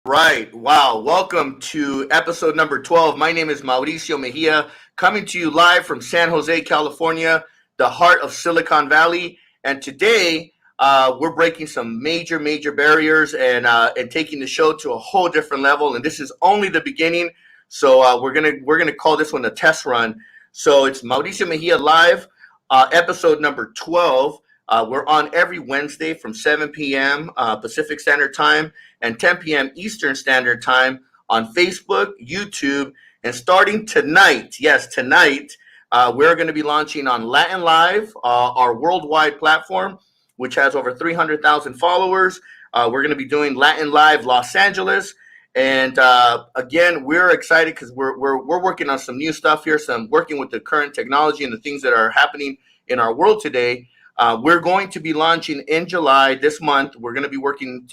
Right. Wow. Welcome to episode number 12. My name is Mauricio Mejia, coming to you live from San Jose, California, the heart of Silicon Valley. And today, we're breaking some major barriers and taking the show to a whole different level. And this is only the beginning. So we're gonna call this one a test run. So it's Mauricio Mejia live, episode number 12. We're on every Wednesday from 7 p.m. Pacific Standard Time and 10 p.m. Eastern Standard Time on Facebook, YouTube, and starting tonight, yes, tonight, we're going to be launching on Latin Live, our worldwide platform, which has over 300,000 followers. We're going to be doing Latin Live Los Angeles. And again, we're excited because we're working on some new stuff here, some working with the current technology and the things that are happening in our world today. We're going to be launching in July this month. We're going to be working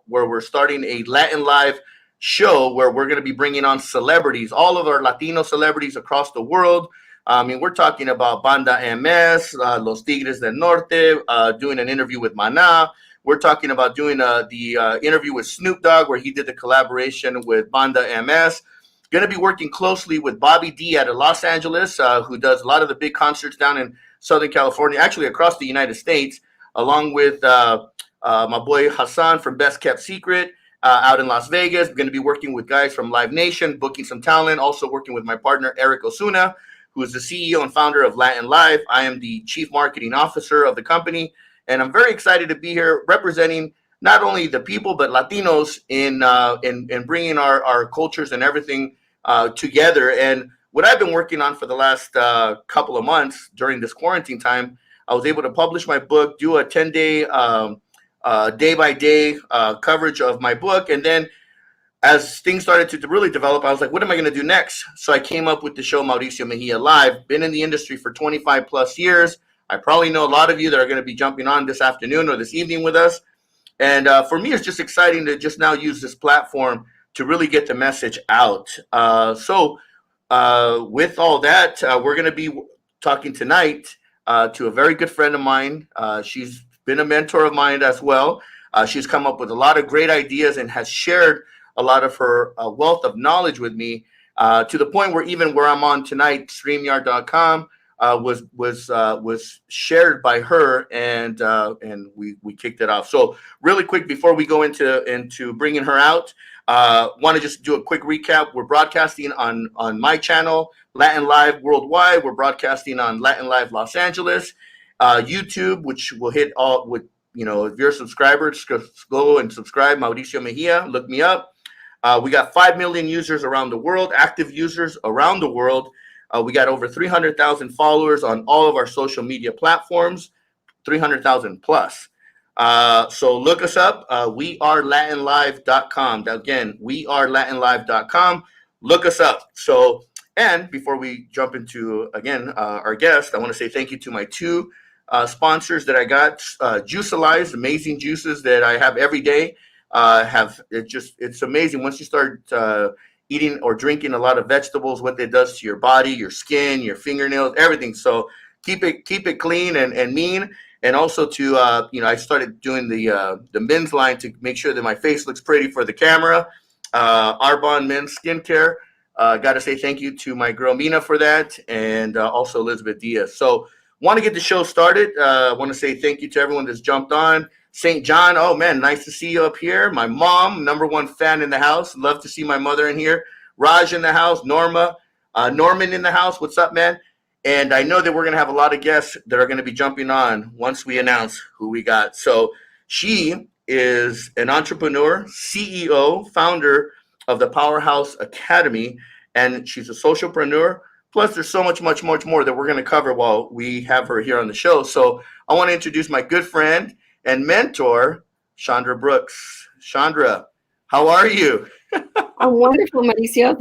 where we're starting a Latin Live show where we're going to be bringing on celebrities, all of our Latino celebrities across the world. I mean, we're talking about Banda MS, Los Tigres del Norte, doing an interview with Maná. We're talking about doing the interview with Snoop Dogg where he did the collaboration with Banda MS. Going to be working closely with Bobby D out of Los Angeles, who does a lot of the big concerts down in Southern California, actually across the United States, along with my boy Hassan from Best Kept Secret out in Las Vegas. We're going to be working with guys from Live Nation, booking some talent, also working with my partner, Eric Osuna, who is the CEO and founder of Latin Live. I am the Chief Marketing Officer of the company, and I'm very excited to be here representing not only the people, but Latinos in bringing our cultures and everything together. And what I've been working on for the last couple of months during this quarantine time, I was able to publish my book, do a 10-day, day-by-day coverage of my book. And then as things started to really develop, I was like, what am I going to do next? So I came up with the show Mauricio Mejia Live. Been in the industry for 25 plus years. I probably know a lot of you that are going to be jumping on this afternoon or this evening with us. And for me, it's just exciting to just now use this platform to really get the message out. With all that, we're going to be talking tonight to a very good friend of mine. She's been a mentor of mine as well. She's come up with a lot of great ideas and has shared a lot of her wealth of knowledge with me to the point where even where I'm on tonight, StreamYard.com was shared by her, and we kicked it off. So really quick before we go into bringing her out. Want to just do a quick recap. We're broadcasting on my channel, Latin Live Worldwide. We're broadcasting on Latin Live Los Angeles, YouTube, which will hit all with, if you're a subscriber, just go and subscribe. Mauricio Mejia, look me up. We got 5 million users around the world, active users around the world. We got over 300,000 followers on all of our social media platforms, 300,000 plus. So look us up. We are LatinLive.com. Again, we are LatinLive.com. Look us up. So, and before we jump into, again, our guest, I want to say thank you to my two sponsors that I got. Juicalize, amazing juices that I have every day. It's amazing once you start eating or drinking a lot of vegetables, what it does to your body, your skin, your fingernails, everything. So keep it clean and mean. And also to, I started doing the men's line to make sure that my face looks pretty for the camera. Arbonne Men's Skincare. Got to say thank you to my girl Mina for that, and also Elizabeth Diaz. So want to get the show started. Want to say thank you to everyone that's jumped on. St. John, oh man, nice to see you up here. My mom, #1 fan in the house. Love to see my mother in here. Raj in the house. Norman in the house. What's up, man? And I know that we're going to have a lot of guests that are going to be jumping on once we announce who we got. So she is an entrepreneur, CEO, founder of the Powerhouse Academy, and she's a socialpreneur. Plus, there's so much more that we're going to cover while we have her here on the show. So I want to introduce my good friend and mentor, Chandra Brooks. Chandra, how are you? I'm wonderful, Mauricio.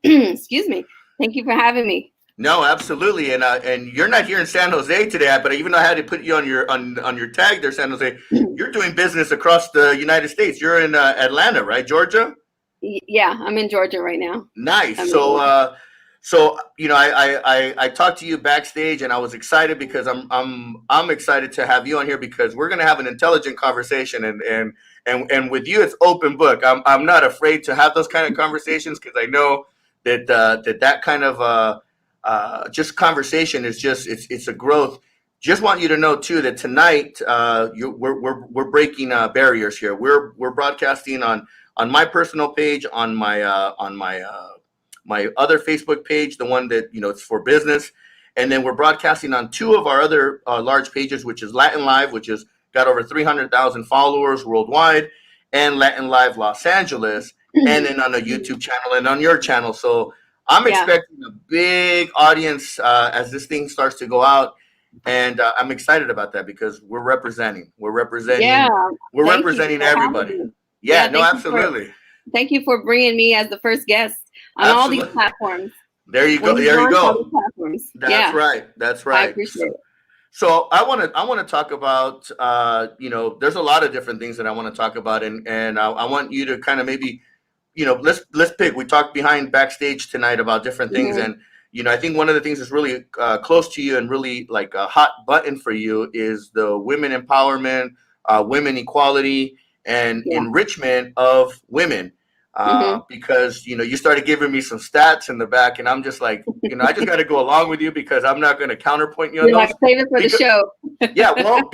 Excuse me. Thank you for having me. No, absolutely, and you're not here in San Jose today, but even though I had to put you on your tag there, San Jose, you're doing business across the United States. You're in Atlanta, right, Georgia? Yeah, I'm in Georgia right now. Nice. So I talked to you backstage, and I was excited because I'm excited to have you on here because we're gonna have an intelligent conversation, and and with you, it's open book. I'm not afraid to have those kind of conversations because I know that that kind of just conversation is just it's a growth. Just want you to know too that tonight we're breaking barriers here. We're broadcasting on my personal page, on my other Facebook page, the one that it's for business, and then we're broadcasting on two of our other large pages, which is Latin Live, which has got over 300,000 followers worldwide, and Latin Live Los Angeles, and then on a YouTube channel and on your channel. So I'm expecting a big audience as this thing starts to go out. And I'm excited about that because we're representing everybody. Yeah, no, absolutely. Thank you for bringing me as the first guest on all these platforms. There you go. There you go. That's right. That's right. I appreciate it. So I want to talk about there's a lot of different things that I want to talk about, and I want you to kind of maybe let's pick. We talked backstage tonight about different things, and I think one of the things that's really close to you and really like a hot button for you is the women empowerment, women equality, and enrichment of women. Because you started giving me some stats in the back, and I'm just like, I just got to go along with you because I'm not going to counterpoint you on those. Like, save it for the show. Yeah, well,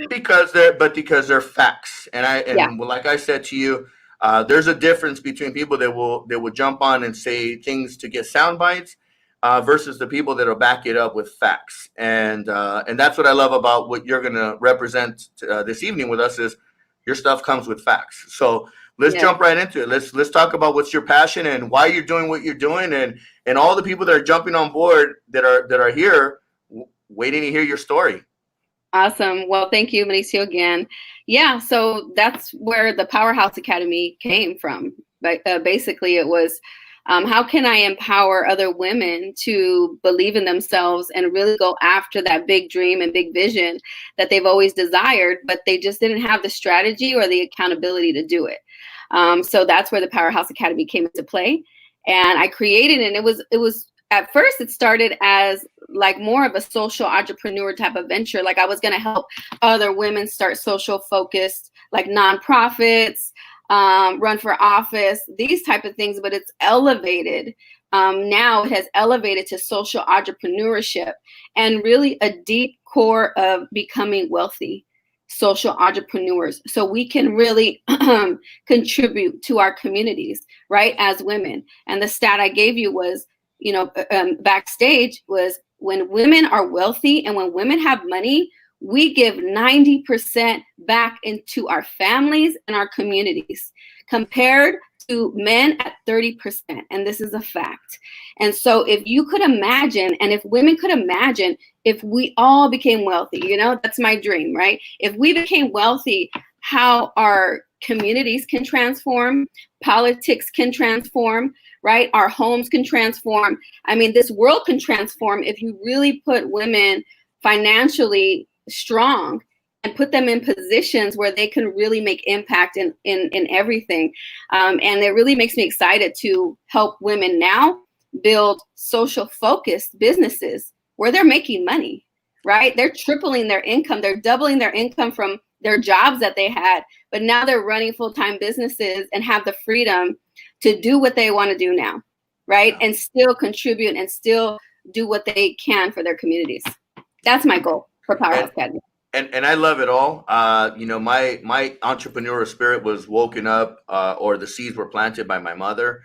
because they're facts, and like I said to you, there's a difference between people that will jump on and say things to get sound bites versus the people that will back it up with facts, and that's what I love about what you're going to represent this evening with us is your stuff comes with facts. So let's jump right into it. Let's talk about what's your passion and why you're doing what you're doing, and all the people that are jumping on board that are here waiting to hear your story. Awesome. Well, thank you, Mauricio, again. Yeah, so that's where the Powerhouse Academy came from. But basically, it was how can I empower other women to believe in themselves and really go after that big dream and big vision that they've always desired, but they just didn't have the strategy or the accountability to do it. So that's where the Powerhouse Academy came into play. And I created it, and it was at first it started as like more of a social entrepreneur type of venture. Like I was going to help other women start social focused, like nonprofits, run for office, these type of things, but it's elevated. Now it has elevated to social entrepreneurship and really a deep core of becoming wealthy social entrepreneurs. So we can really contribute to our communities, right, as women. And the stat I gave you was, backstage was when women are wealthy and when women have money, we give 90% back into our families and our communities compared to men at 30%. And this is a fact. And so if you could imagine, and if women could imagine, if we all became wealthy, that's my dream, right? If we became wealthy, how our communities can transform, politics can transform, right? Our homes can transform. I mean, this world can transform if you really put women financially strong and put them in positions where they can really make impact in everything. And it really makes me excited to help women now build social focused businesses where they're making money, right? They're tripling their income. They're doubling their income from their jobs that they had, but now they're running full-time businesses and have the freedom to do what they want to do now, right? And still contribute and still do what they can for their communities. That's my goal for Powerhouse Academy. And I love it all. My entrepreneurial spirit was woken up, or the seeds were planted by my mother.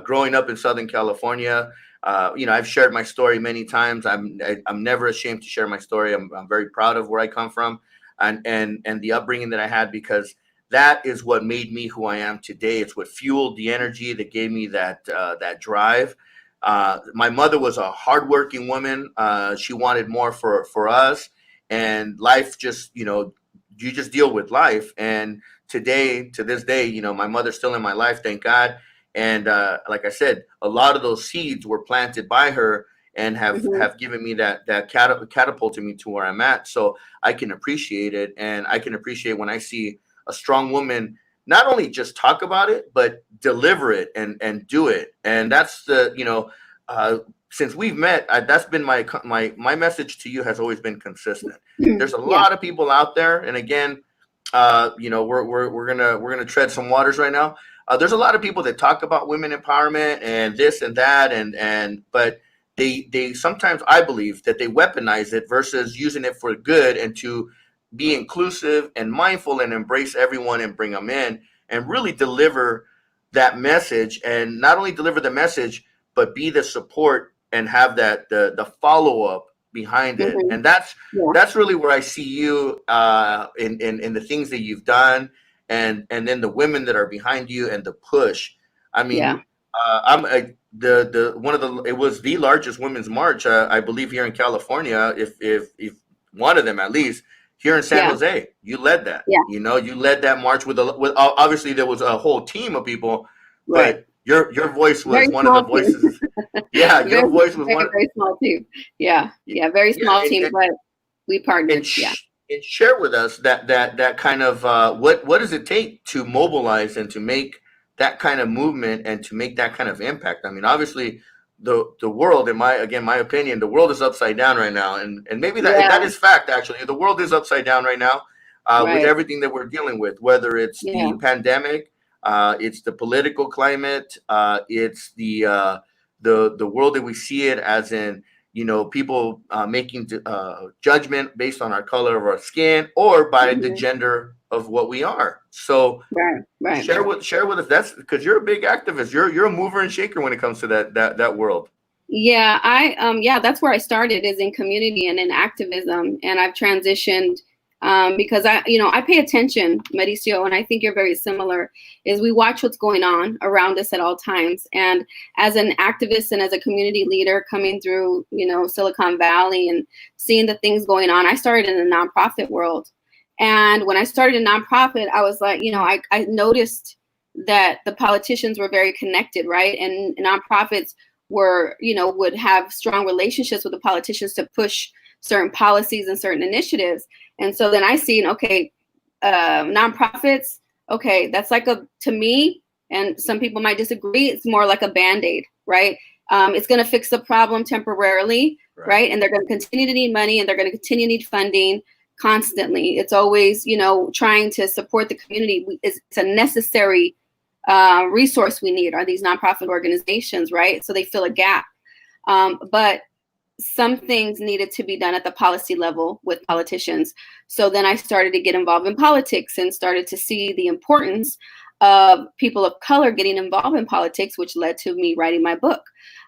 Growing up in Southern California, I've shared my story many times. I'm never ashamed to share my story. I'm very proud of where I come from, and the upbringing that I had, because that is what made me who I am today. It's what fueled the energy that gave me that drive. My mother was a hardworking woman. She wanted more for us. And life just, you just deal with life. And to this day, my mother's still in my life, thank God. And like I said, a lot of those seeds were planted by her and have given me that catapulted me to where I'm at. So I can appreciate it. And I can appreciate when I see a strong woman not only just talk about it, but deliver it and do it. And that's since we've met, that's been my message to you has always been consistent. There's a lot of people out there. And again, we're gonna tread some waters right now. There's a lot of people that talk about women empowerment and this and that, but they sometimes, I believe, that they weaponize it versus using it for good and to be inclusive and mindful and embrace everyone and bring them in and really deliver that message, and not only deliver the message but be the support and have that the follow up behind it. Mhm. And that's Yeah. that's really where I see you in the things that you've done, and then the women that are behind you and the push. I mean, Yeah. I'm the one of the it was the largest women's march, I believe, here in California, if one of them at least, here in San Yeah. Jose. You led that. Yeah. You led that march with obviously there was a whole team of people, Right. but your voice was Very one of the small team. voices. Yeah, Very, your voice was very, one. very small team. Yeah. Yeah. Very Yeah, small team, but we and partnered. Yeah. and share with us that kind of what does it take to mobilize and to make that kind of movement and to make that kind of impact. I mean, obviously the world, in my opinion, the world is upside down right now, and maybe that Yeah. is fact. Actually, the world is upside down right now, with Right. everything that we're dealing with, whether it's Yeah. the pandemic, it's the political climate, it's the world that we see it as, in people making judgment based on our color of our skin or by the Mhm. gender of what we are. So Right. Right. share with us. That's because you're a big activist. You're a mover and shaker when it comes to that world. Yeah, yeah, that's where I started, is in community and in activism, and I've transitioned because I pay attention, Mauricio, and I think you're very similar. Is we watch what's going on around us at all times, and as an activist and as a community leader coming through, Silicon Valley and seeing the things going on, I started in the nonprofit world, and when I started a nonprofit, I was like, I noticed that the politicians were very connected, right, and nonprofits would have strong relationships with the politicians to push certain policies and certain initiatives. And so then I seen, okay, nonprofits, okay, that's to me, and some people might disagree, it's more like a Band-Aid, right? It's going to fix the problem temporarily, right? And they're going to continue to need money, and they're going to continue to need funding constantly. It's always, trying to support the community. It's a necessary resource we need are these nonprofit organizations, right? So they fill a gap. But some things needed to be done at the policy level with politicians. So then I started to get involved in politics and started to see the importance of people of color getting involved in politics, which led to me writing my book,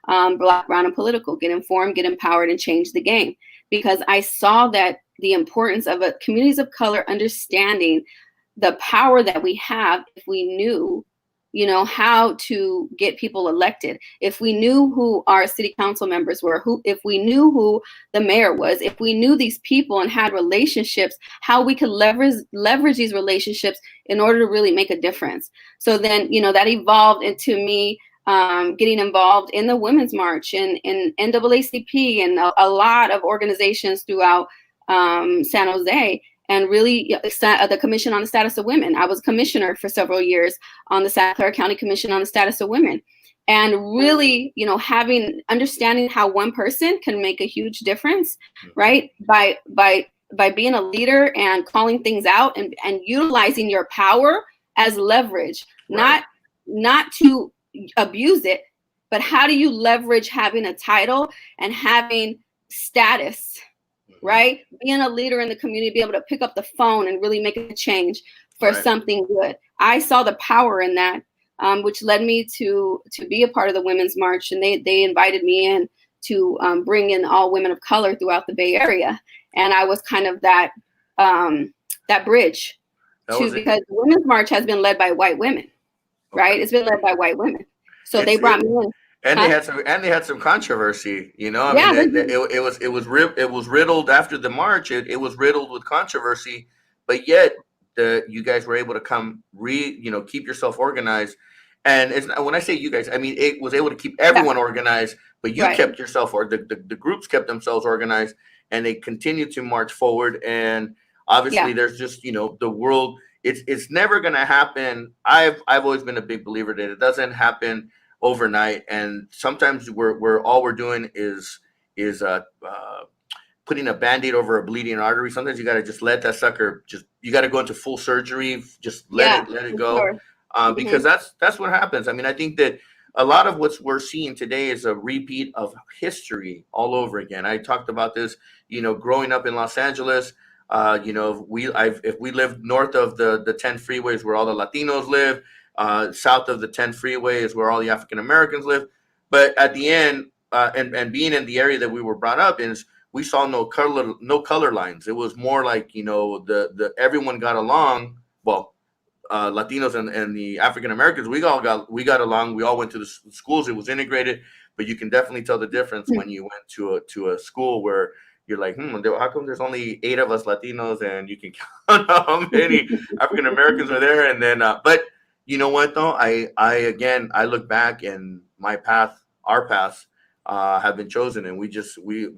Black, Brown, and Political: Get Informed, Get Empowered, and Change the Game. Because I saw that the importance of communities of color understanding the power that we have if we knew how to get people elected, if we knew who our city council members were, if we knew who the mayor was, if we knew these people and had relationships, how we could leverage these relationships in order to really make a difference. So then, that evolved into me getting involved in the Women's March and in NAACP and a lot of organizations throughout San Jose. And really, the Commission on the Status of Women. I was commissioner for several years on the Santa Clara County Commission on the Status of Women. And really, understanding how one person can make a huge difference, right? By being a leader and calling things out and utilizing your power as leverage, not to abuse it, but how do you leverage having a title and having status, right? Being a leader in the community, be able to pick up the phone and really make a change for something good. I saw the power in that, which led me to be a part of the Women's March. And they invited me in to bring in all women of color throughout the Bay Area. And I was kind of that bridge because the Women's March has been led by white women, right? It's been led by white women. So they brought me in. And they had some controversy, I mean, it was riddled after the march. It was riddled with controversy, but yet you guys were able to come keep yourself organized. And when I say you guys, I mean it was able to keep everyone organized, but you kept yourself, or the groups kept themselves organized, and they continued to march forward. And obviously, there's just the world. It's never going to happen. I've always been a big believer that it doesn't happen overnight, and sometimes we're all we're doing is putting a Band-Aid over a bleeding artery. Sometimes you got to just let that sucker, you got to go into full surgery, just let it go. Sure. Because that's what happens. I mean, I think that a lot of what we're seeing today is a repeat of history all over again. I talked about this, growing up in Los Angeles. If we lived north of the 10 freeways where all the Latinos live, south of the 10 freeway is where all the African Americans live. But at the end, and being in the area that we were brought up in, we saw no color lines. It was more like, the everyone got along. Well, Latinos and the African Americans, we got along. We all went to the schools. It was integrated, but you can definitely tell the difference when you went to a school where you're like, how come there's only 8 of us Latinos, and you can count how many African Americans are there? And then, but you know what though, I look back, and our paths have been chosen, and we're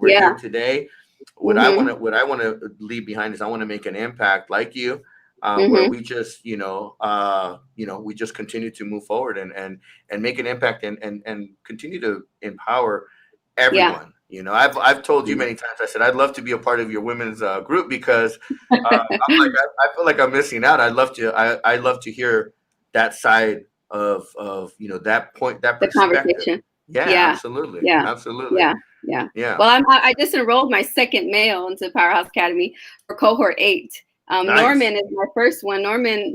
here today. What I want to leave behind is I want to make an impact like you, where we just we just continue to move forward and make an impact and continue to empower everyone. I've told you many times. I said I'd love to be a part of your women's group, because I feel like I'm missing out. I'd love to hear that side of that point, that the conversation. Yeah, absolutely. Absolutely. Yeah. Well, I just enrolled my second male into Powerhouse Academy for cohort 8. Nice. Norman is my first one. Norman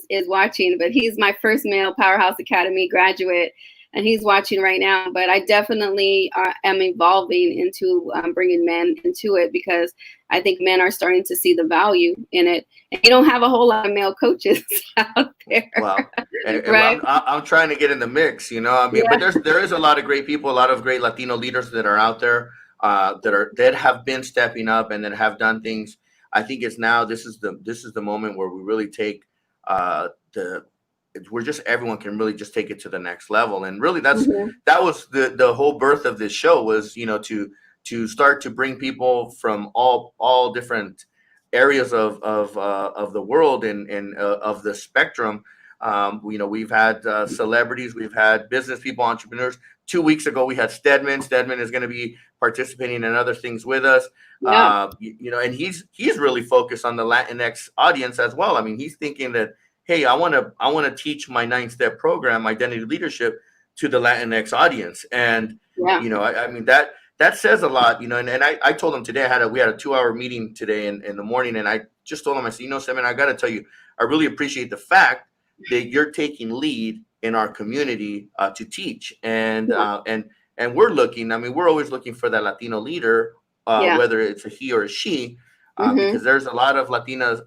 is watching, but he's my first male Powerhouse Academy graduate, and he's watching right now. But I definitely am evolving into bringing men into it, because I think men are starting to see the value in it. And you don't have a whole lot of male coaches out there. Well, right? I'm trying to get in the mix, but there is a lot of great people, a lot of great Latino leaders that are out there that have been stepping up and that have done things. I think this is the moment where we really take everyone can really just take it to the next level. And really that was the whole birth of this show, was, to start to bring people from all different areas of the world and of the spectrum. We've had celebrities, we've had business people, entrepreneurs. 2 weeks ago, we had Stedman. Stedman is going to be participating in other things with us. And he's really focused on the Latinx audience as well. I mean, he's thinking that, hey, I want to teach my 9-step program, Identity Leadership, to the Latinx audience. And, I mean, that says a lot, and I told him today, we had a 2-hour meeting today in the morning. And I just told him, I said, Stedman, I got to tell you, I really appreciate the fact that you're taking lead in our community to teach. And we're looking, we're always looking for that Latino leader, whether it's a he or a she, because there's a lot of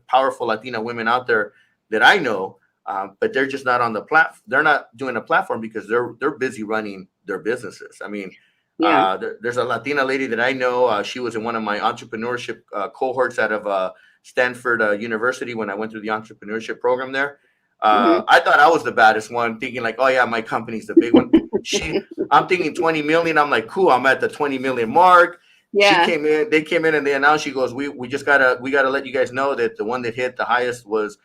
powerful Latina women out there that I know, but they're just not on the platform. They're not doing a platform because they're busy running their businesses. I mean, there's a Latina lady that I know. She was in one of my entrepreneurship cohorts out of Stanford University when I went through the entrepreneurship program there. I thought I was the baddest one, thinking like, oh yeah, my company's the big one. I'm thinking 20 million. I'm like, cool, I'm at the 20 million mark. They came in and they announced, she goes, we gotta let you guys know that the one that hit the highest was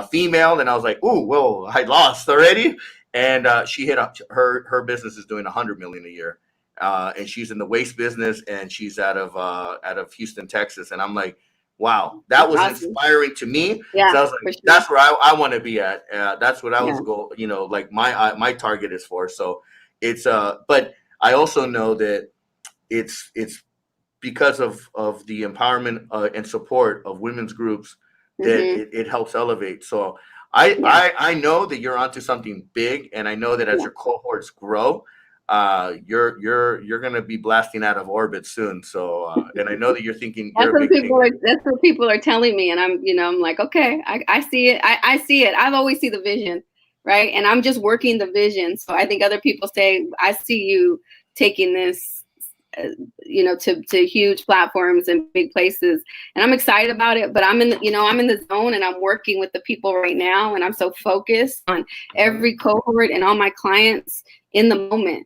female. And I was like, ooh, whoa, I lost already. And she hit up, her business is doing 100 million a year. And she's in the waste business, and she's out of Houston, Texas. And I'm like, wow, that was inspiring to me. Yeah, so I was like, that's where I want to be at. That's what I was like my target is for. So it's but I also know that it's because of the empowerment and support of women's groups that it helps elevate. So I know that you're onto something big, and I know that as your cohorts grow, you're going to be blasting out of orbit soon. So, and I know that you're thinking, that's what people are telling me. And I'm like, okay, I see it. I see it. I've always seen the vision. Right. And I'm just working the vision. So I think other people say, I see you taking this, to huge platforms and big places. And I'm excited about it, but I'm in the zone, and I'm working with the people right now. And I'm so focused on every cohort and all my clients in the moment.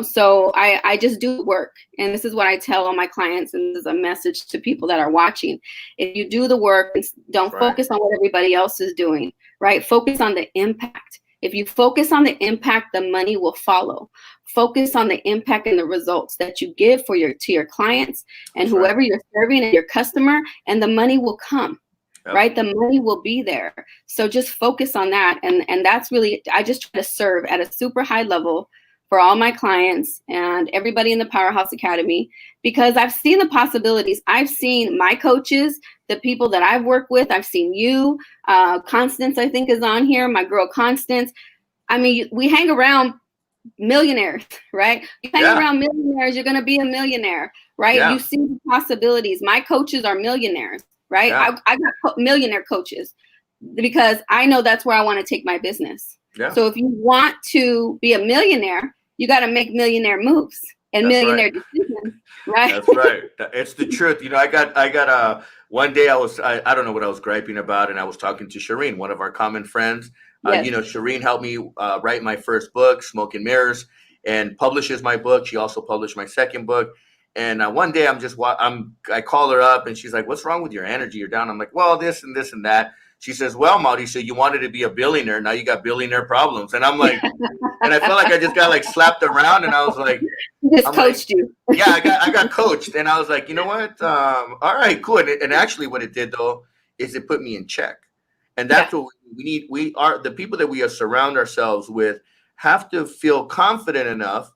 So I just do work. And this is what I tell all my clients. And this is a message to people that are watching. If you do the work, don't focus on what everybody else is doing, right? Focus on the impact. If you focus on the impact, the money will follow. Focus on the impact and the results that you give to your clients and That's whoever right. you're serving and your customer, and the money will come. Yep. Right? The money will be there. So just focus on that. And that's really, I just try to serve at a super high level for all my clients and everybody in the Powerhouse Academy, because I've seen the possibilities. I've seen my coaches, the people that I've worked with. I've seen you, Constance, I think is on here, my girl Constance. I mean, we hang around millionaires, right? You hang around millionaires, you're going to be a millionaire, right? Yeah. You see the possibilities. My coaches are millionaires, right? Yeah. I got millionaire coaches because I know that's where I want to take my business. Yeah. So if you want to be a millionaire, you got to make millionaire moves and That's millionaire right. decisions, right? That's right. It's the truth. You know, I got one day I don't know what I was griping about, and I was talking to Shireen, one of our common friends. Yes. You know, Shireen helped me write my first book, Smoke and Mirrors, and publishes my book. She also published my second book. And one day I call her up, and she's like, "What's wrong with your energy? You're down." I'm like, "Well, this and this and that." She says, "Well, Mauricio, you wanted to be a billionaire. Now you got billionaire problems." And I'm like, and I felt like I just got like slapped around, and I was like, coached you. Yeah, I got coached, and I was like, you know what? All right, cool. And actually, what it did though is it put me in check, and that's what we need. We are the people that we surround ourselves with have to feel confident enough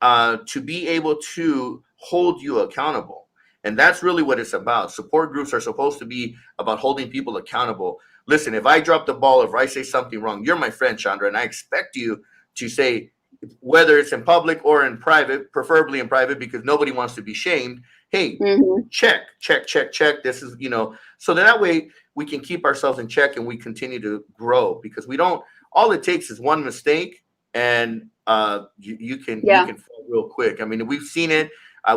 to be able to hold you accountable. And that's really what it's about. Support groups are supposed to be about holding people accountable. Listen, if I drop the ball, if I say something wrong, you're my friend, Chandra, and I expect you to say, whether it's in public or in private, preferably in private, because nobody wants to be shamed. Hey, check. This is, so that way we can keep ourselves in check and we continue to grow, because all it takes is one mistake and you can fall real quick. I mean, we've seen it.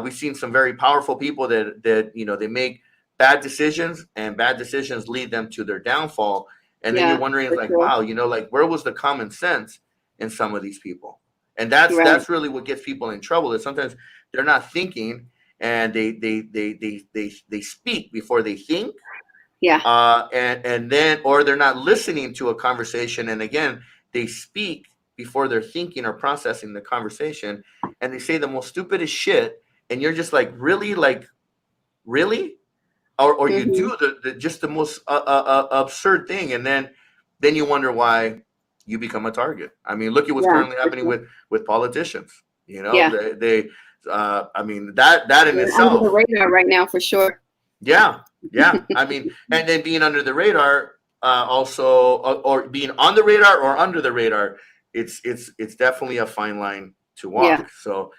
We've seen some very powerful people that they make bad decisions, and bad decisions lead them to their downfall. And then you're wondering, like, wow, like, where was the common sense in some of these people? And that's really what gets people in trouble, is sometimes they're not thinking, and they speak before they think. Yeah. And then, or they're not listening to a conversation, and again, they speak before they're thinking or processing the conversation, and they say the most stupidest shit, and you're just like, really? Like, really? Or you do the most absurd thing, and then you wonder why you become a target. I mean, look at what's currently happening with politicians. They I mean, that in itself, under the radar right now for sure. Yeah. I mean, and then being under the radar, also, or being on the radar or under the radar, it's definitely a fine line to walk. Yeah. So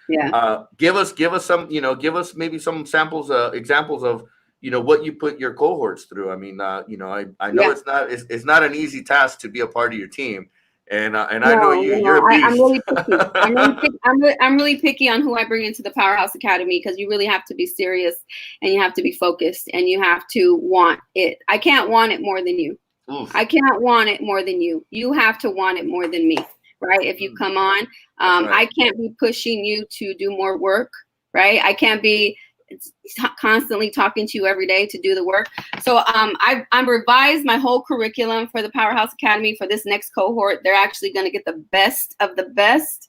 give us some, give us maybe some samples, examples of what you put your cohorts through. I mean, I know it's not an easy task to be a part of your team, and I know you're a beast. I'm really picky. I'm really picky on who I bring into the Powerhouse Academy, because you really have to be serious, and you have to be focused, and you have to want it. I can't want it more than you. Oof. I can't want it more than you. You have to want it more than me, right? If you come on, right. I can't be pushing you to do more work, right? I can't be constantly talking to you every day to do the work. So I've revised my whole curriculum for the Powerhouse Academy for this next cohort. They're actually going to get the best of the best,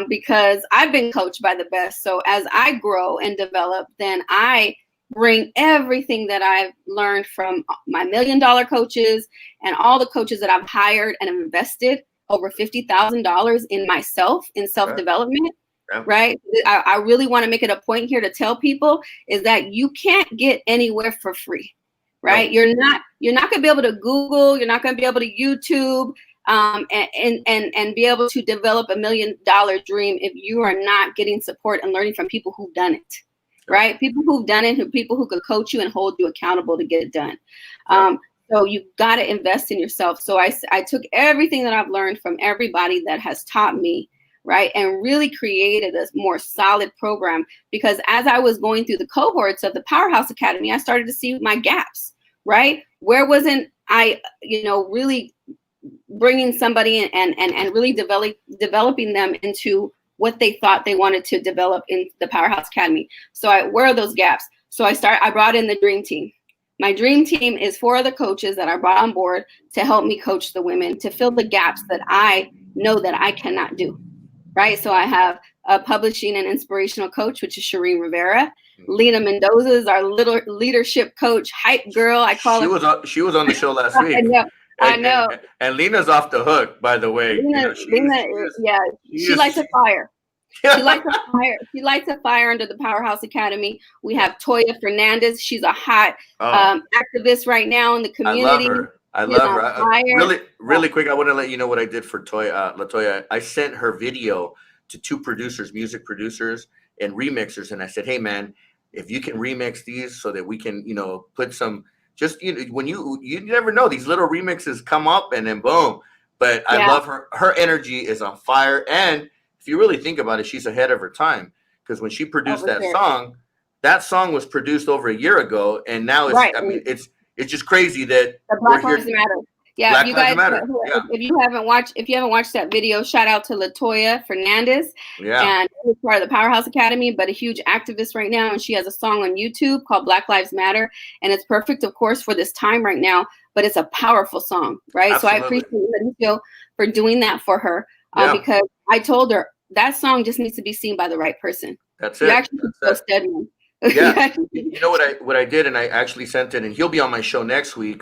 because I've been coached by the best. So as I grow and develop, then I bring everything that I've learned from my $1 million coaches and all the coaches that I've hired and invested over $50,000 in myself, in self-development. Right. I really want to make it a point here to tell people is that you can't get anywhere for free. Right. No. You're not going to be able to Google. You're not going to be able to YouTube and be able to develop $1 million dream if you are not getting support and learning from people who've done it. Right. People who've done it, people who could coach you and hold you accountable to get it done. So you've got to invest in yourself. So I took everything that I've learned from everybody that has taught me, right, and really created a more solid program, because as I was going through the cohorts of the Powerhouse Academy, I started to see my gaps, right? Where wasn't I, really bringing somebody in and really developing them into what they thought they wanted to develop in the Powerhouse Academy. So where are those gaps? So I brought in the dream team, My dream team is 4 other coaches that I brought on board to help me coach the women to fill the gaps that I know that I cannot do. Right. So I have a publishing and inspirational coach, which is Shireen Rivera. Lena Mendoza is our little leadership coach, hype girl. I call her. She was on the show last week. I know. And Lena's off the hook, by the way. Lena, she likes a fire. She likes a fire. She likes a fire under the Powerhouse Academy. We have Toya Fernandez. She's a hot activist right now in the community. I love her. Really quick, I want to let you know what I did for Latoya. I sent her video to 2 producers, music producers and remixers, and I said, hey man, if you can remix these so that we can, put some, just, when you never know, these little remixes come up and then boom. But I love her. Her energy is on fire. And if you really think about it, she's ahead of her time, because when she produced that song was produced over a year ago. And now it's just crazy that the Black Lives Matter. Yeah, you guys, if you haven't watched that video, shout out to Latoya Fernandez. Yeah. And she's part of the Powerhouse Academy, but a huge activist right now. And she has a song on YouTube called Black Lives Matter. And it's perfect, of course, for this time right now, but it's a powerful song, right? Absolutely. So I appreciate Mauricio for doing that for her, because I told her that song just needs to be seen by the right person. That's it. You actually go Stedman. Yeah, you know what I did, and I actually sent it, and he'll be on my show next week.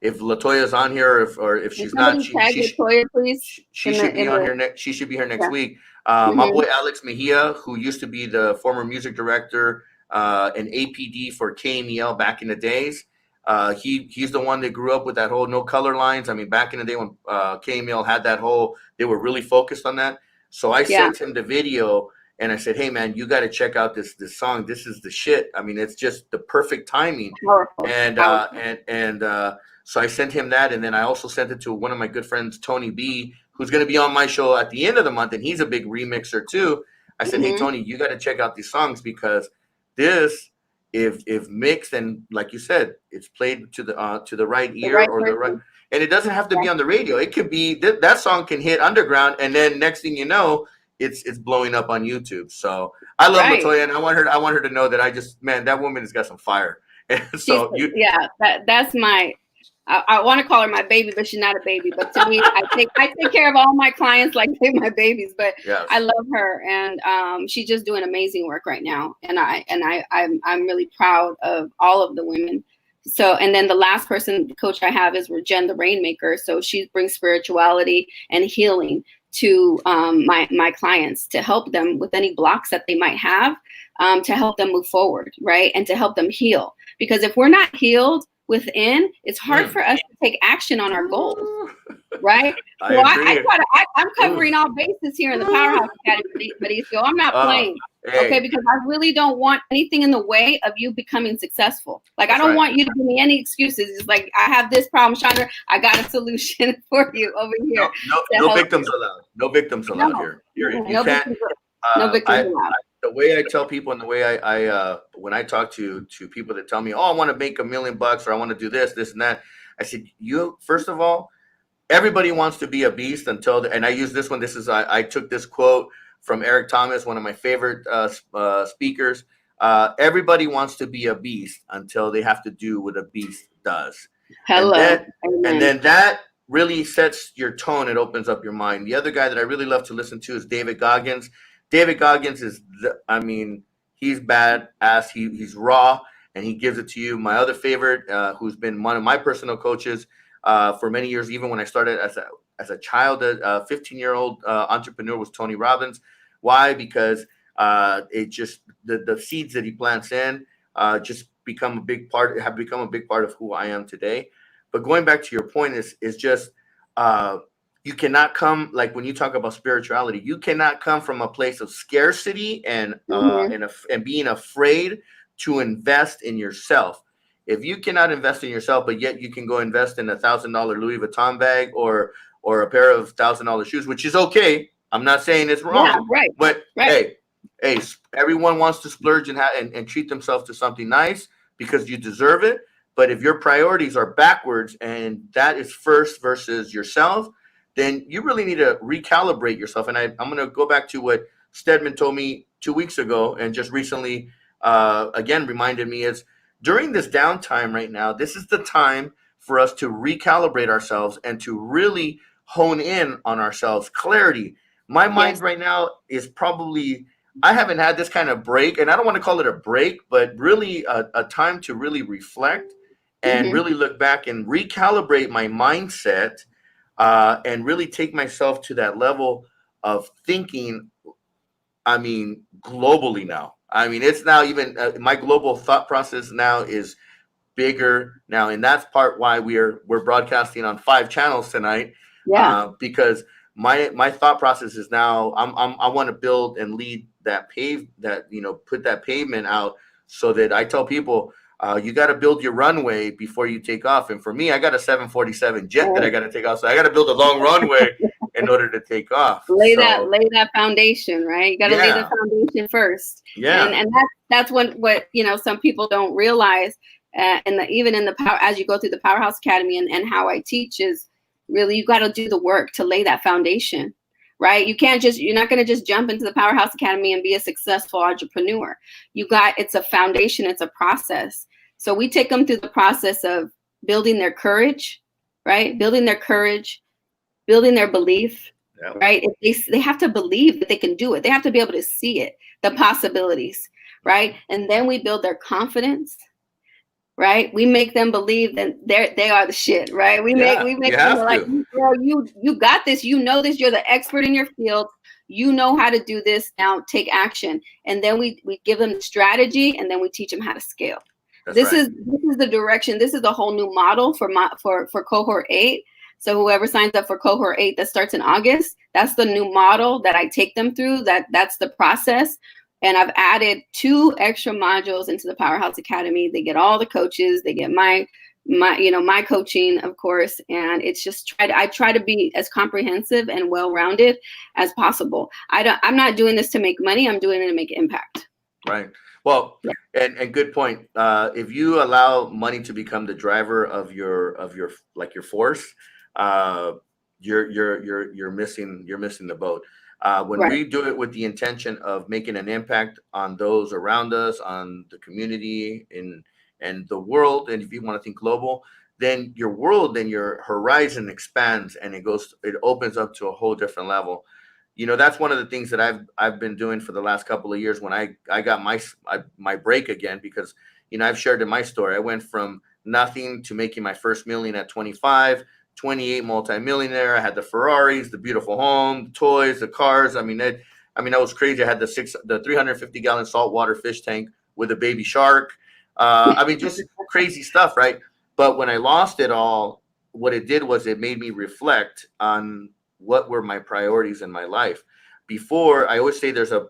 If Latoya's on here, or if she's not, Latoya, please. She should be on here next. She should be here next week. My boy Alex Mejia, who used to be the former music director and APD for KMEL back in the days. He's the one that grew up with that whole no color lines. I mean, back in the day when KMEL had that whole, they were really focused on that. So I sent him the video. And I said, hey, man, you got to check out this song. This is the shit. I mean, it's just the perfect timing. Powerful. And so I sent him that. And then I also sent it to one of my good friends, Tony B, who's going to be on my show at the end of the month. And he's a big remixer, too. I said, hey, Tony, you got to check out these songs, because this, if mixed and, like you said, it's played to the right ear or the right. And it doesn't have to be on the radio. It could be that song can hit underground. And then next thing you know, it's blowing up on YouTube. So I love Latoya, and I want her to know that that woman has got some fire. And so that's my. I want to call her my baby, but she's not a baby. But to me, I take care of all my clients like they're my babies. But I love her, and she's just doing amazing work right now. And I'm really proud of all of the women. So, and then the last coach I have is Jen the Rainmaker. So she brings spirituality and healing to my clients, to help them with any blocks that they might have, to help them move forward, right? And to help them heal. Because if we're not healed within, it's hard for us to take action on our goals, right? So I'm covering all bases here in the Powerhouse Academy, Mauricio. I'm not playing. Okay, because I really don't want anything in the way of you becoming successful. Like, I don't want you to give me any excuses. It's like, I have this problem, Chandra. I got a solution for you over here. No victims allowed. No victims allowed here. You can't. No victims allowed. The way I tell people, and the way I when I talk to people that tell me, oh, I want to make $1 million, or I want to do this and that, I said, first of all, everybody wants to be a beast and I use this one. I took this quote from Eric Thomas, one of my favorite speakers. Everybody wants to be a beast until they have to do what a beast does. Hello. And then that really sets your tone. It opens up your mind. The other guy that I really love to listen to is David Goggins. David Goggins he's badass. He's raw, and he gives it to you. My other favorite, who's been one of my personal coaches for many years, even when I started as a child, a 15-year-old entrepreneur, was Tony Robbins. Why? Because it just the seeds that he plants in just have become a big part of who I am today. But going back to your point is just you cannot come, like when you talk about spirituality, you cannot come from a place of scarcity and being afraid to invest in yourself. If you cannot invest in yourself, but yet you can go invest in $1,000 Louis Vuitton bag or a pair of $1,000 shoes, which is okay. I'm not saying it's wrong. Yeah, right. But hey, everyone wants to splurge and treat themselves to something nice because you deserve it. But if your priorities are backwards and that is first versus yourself, then you really need to recalibrate yourself. And I'm going to go back to what Stedman told me 2 weeks ago, and just recently again reminded me, is during this downtime right now, this is the time for us to recalibrate ourselves and to really hone in on ourselves. Clarity. My mind right now is probably, I haven't had this kind of break, and I don't want to call it a break, but really a time to really reflect and really look back and recalibrate my mindset, and really take myself to that level of thinking. I mean, globally now. I mean, it's now even my global thought process now is bigger now, and that's part why we're broadcasting on 5 channels tonight. Because my thought process is now I want to build and lead that put that pavement out, so that I tell people, you got to build your runway before you take off. And for me, I got a 747 jet that I got to take off, so I got to build a long runway in order to take off. Lay that foundation, right? You got to lay the foundation first. Yeah, and that's what some people don't realize. Even in the power, as you go through the Powerhouse Academy, and how I teach is really, you got to do the work to lay that foundation, right? You're not going to just jump into the Powerhouse Academy and be a successful entrepreneur. It's a foundation, it's a process. So we take them through the process of building their courage, right? Building their courage, building their belief, right? They have to believe that they can do it. They have to be able to see it, the possibilities, right? And then we build their confidence. Right, we make them believe that they are the shit. Right, we make them like, girl, you got this. You know this. You're the expert in your field. You know how to do this. Now take action. And then we give them the strategy, and then we teach them how to scale. This is the direction. This is the whole new model for cohort 8. So whoever signs up for cohort 8 that starts in August, that's the new model that I take them through. That's the process. And I've added 2 extra modules into the Powerhouse Academy. They get all the coaches. They get my coaching, of course. And it's just I try to be as comprehensive and well-rounded as possible. I'm not doing this to make money. I'm doing it to make impact. Right. Well, and good point. If you allow money to become the driver of your force, you're missing the boat. When we do it with the intention of making an impact on those around us, on the community, and the world, and if you want to think global, then your world and your horizon expands, and it opens up to a whole different level. That's one of the things that I've been doing for the last couple of years when I got my break again, because I've shared in my story. I went from nothing to making my first million at 25. 28 multimillionaire. I had the Ferraris, the beautiful home, the toys, the cars. I mean, that was crazy. I had the 350-gallon saltwater fish tank with a baby shark. Just crazy stuff, right? But when I lost it all, what it did was it made me reflect on what were my priorities in my life. Before, I always say there's a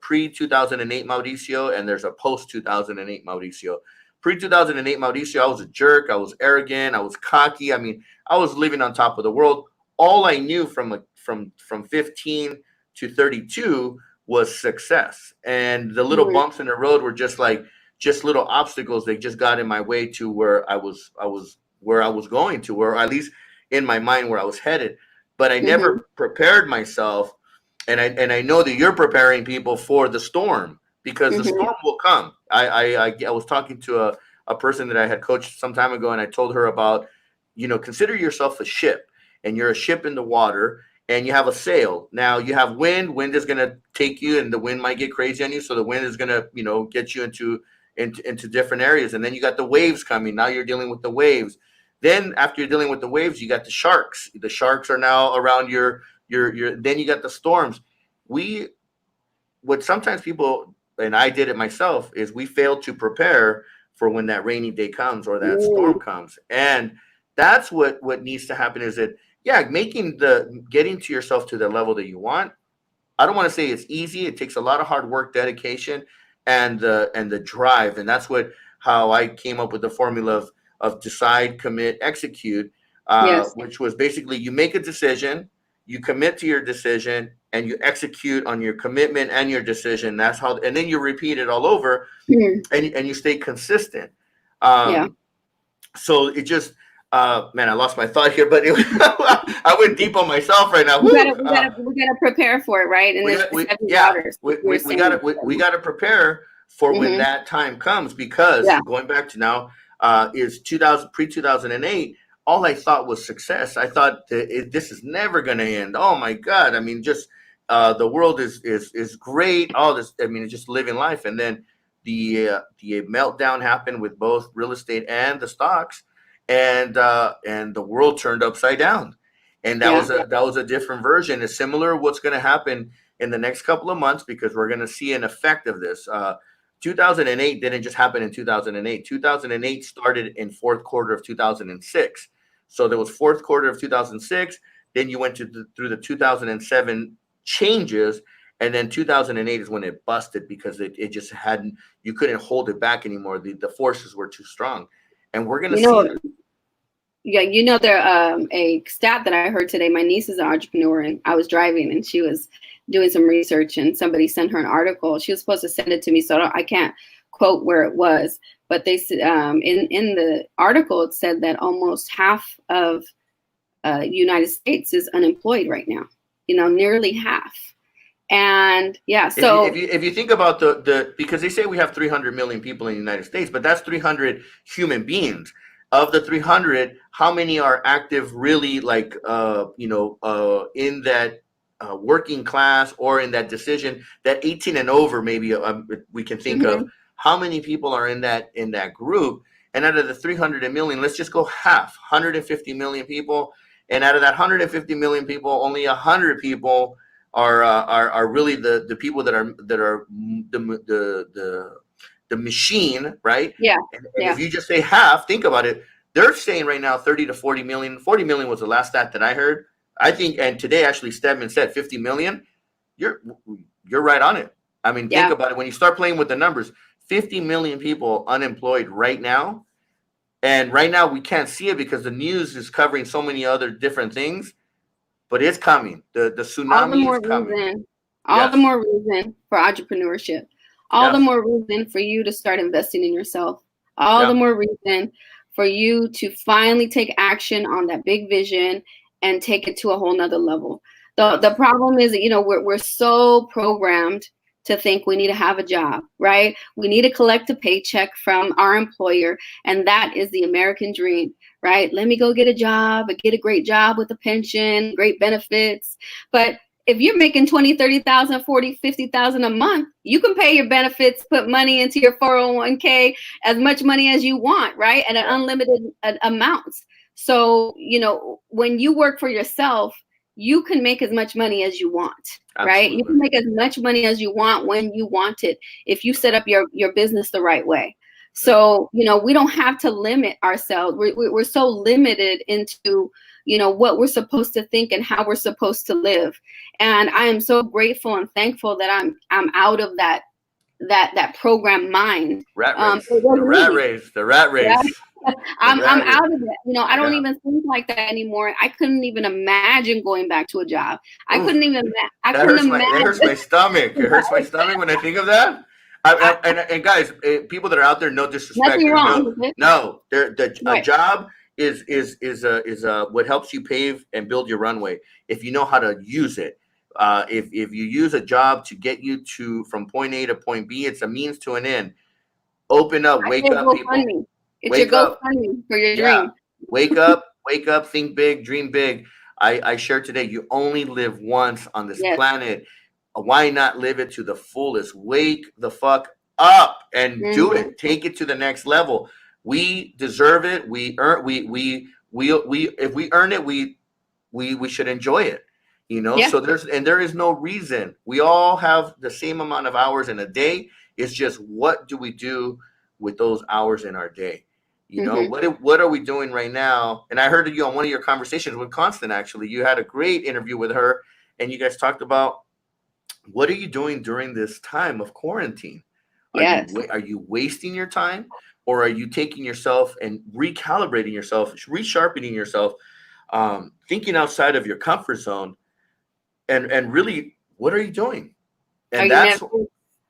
pre-2008 Mauricio and there's a post-2008 Mauricio. Pre-2008 Mauricio, I was a jerk. I was arrogant. I was cocky. I was living on top of the world. All I knew from 15 to 32 was success. And the little bumps in the road were just little obstacles. They just got in my way to where I was going to, or at least in my mind where I was headed. But I never prepared myself. And I know that you're preparing people for the storm, because the storm will come. I was talking to a person that I had coached some time ago, and I told her about, consider yourself a ship, and you're a ship in the water, and you have a sail. Now you have wind. Wind is going to take you, and the wind might get crazy on you. So the wind is going to, get you into different areas. And then you got the waves coming. Now you're dealing with the waves. Then after you're dealing with the waves, you got the sharks. The sharks are now around your. Then you got the storms. What sometimes people, and I did it myself, is we fail to prepare for when that rainy day comes or that storm comes. And that's what needs to happen, is that, getting to yourself to the level that you want. I don't want to say it's easy. It takes a lot of hard work, dedication, and the drive. And that's how I came up with the formula of decide, commit, execute, which was basically you make a decision, you commit to your decision, and you execute on your commitment and your decision. That's how, and then you repeat it all over, and you stay consistent. So it just, man, I lost my thought here, but I went deep on myself right now. We gotta prepare for it, right? And we gotta prepare for when that time comes, because going back to now, is 2000, pre-2008, all I thought was success. I thought that this is never going to end. Oh my God. I mean, just the world is great. All this, I mean, it's just living life. And then the meltdown happened with both real estate and the stocks, and the world turned upside down. And that was a different version. It's similar what's going to happen in the next couple of months, because we're going to see an effect of this. 2008 didn't just happen in 2008. 2008 started in fourth quarter of 2006. So there was fourth quarter of 2006. Then you went through the 2007 changes, and then 2008 is when it busted, because it just hadn't, you couldn't hold it back anymore. The forces were too strong, and we're going to see that. Yeah, there a stat that I heard today. My niece is an entrepreneur, and I was driving, and she was doing some research, and somebody sent her an article. She was supposed to send it to me, so I can't quote where it was. But they said in the article, it said that almost half of United States is unemployed right now. Nearly half. And so if you think about because they say we have 300 million people in the United States, but that's 300 human beings. Of the 300, how many are active really, like in that working class, or in that decision, that 18 and over, maybe we can think of how many people are in that group. And out of the 300 million, let's just go half, 150 million people. And out of that 150 million people, only 100 people are really the people that are the machine, right? Yeah. And if you just say half, think about it. They're saying right now 30 to 40 million. 40 million was the last stat that I heard. I think, and today actually Stedman said 50 million. You're right on it. I mean, think about it. When you start playing with the numbers, 50 million people unemployed right now. And right now we can't see it because the news is covering so many other different things, but it's coming. The tsunami is coming. All the more reason for entrepreneurship. All the more reason for you to start investing in yourself. All the more reason for you to finally take action on that big vision and take it to a whole nother level. The problem is that, we're so programmed to think we need to have a job, right? We need to collect a paycheck from our employer. And that is the American dream, right? Let me go get a job, get a great job with a pension, great benefits. But if you're making 20, 30,000, 40, 50,000 a month, you can pay your benefits, put money into your 401k, as much money as you want, right? At an unlimited amounts. So, when you work for yourself, you can make as much money as you want, right? You can make as much money as you want when you want it, if you set up your business the right way. So, we don't have to limit ourselves. We're so limited into, what we're supposed to think and how we're supposed to live. And I am so grateful and thankful that I'm out of that program mind. The rat race. I'm out of it. I don't even think like that anymore. I couldn't even imagine going back to a job. I couldn't imagine. It hurts my stomach. It hurts my stomach when I think of that. And guys, people that are out there, no disrespect. Nothing wrong. A job is what helps you pave and build your runway if you know how to use it. If you use a job to get you from point A to point B, it's a means to an end. Open up, wake up, people. It's your GoFundMe for your dream. Wake up, think big, dream big. I shared today, you only live once on this planet. Why not live it to the fullest? Wake the fuck up and do it. Take it to the next level. We deserve it. We earn. If we earn it, we should enjoy it. So there is no reason. We all have the same amount of hours in a day. It's just, what do we do with those hours in our day? What are we doing right now? And I heard you on one of your conversations with Constant, actually. You had a great interview with her, and you guys talked about, what are you doing during this time of quarantine? Are you wasting your time, or are you taking yourself and recalibrating yourself, resharpening yourself, thinking outside of your comfort zone, and really, what are you doing? And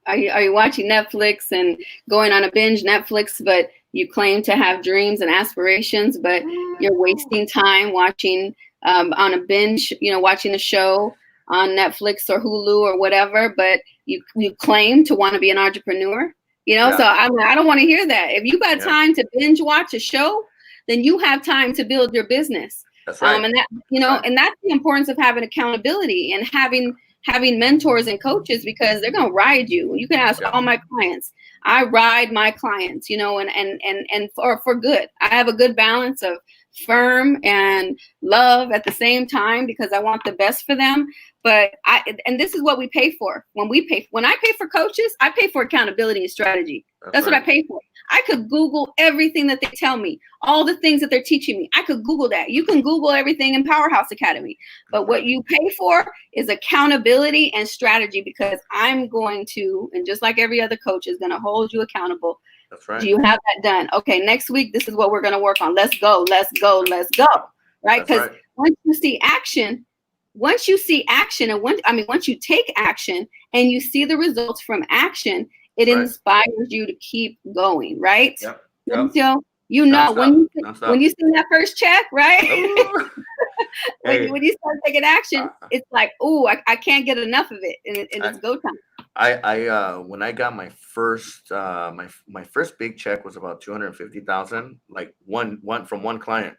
are you watching Netflix and going on a binge Netflix, but you claim to have dreams and aspirations, but you're wasting time watching on a binge, watching a show on Netflix or Hulu or whatever, but you claim to want to be an entrepreneur? You know, so I don't want to hear that. If you got time to binge watch a show, then you have time to build your business. That's right. And that, you know, and that's the importance of having accountability and having mentors and coaches, because they're going to ride you. You can ask all my clients. I ride my clients, you know, and for good. I have a good balance of firm and love at the same time, because I want the best for them. But and this is what we pay for. When I pay for coaches, I pay for accountability and strategy. That's what I pay for. I could Google everything that they tell me, all the things that they're teaching me. I could Google that. You can Google everything in Powerhouse Academy. But what you pay for is accountability and strategy, because I'm going to, and just like every other coach, is going to hold you accountable. That's right. Do you have that done? Okay, next week, this is what we're going to work on. Let's go, let's go, let's go. Right? Because once you see action, once you take action and you see the results from action, it inspires you to keep going, right? Yep. So, you know, when you see that first check, right? when you start taking action, it's like, oh, I can't get enough of it, and it's go time. I when I got my first my first big check was about $250,000, like one from one client.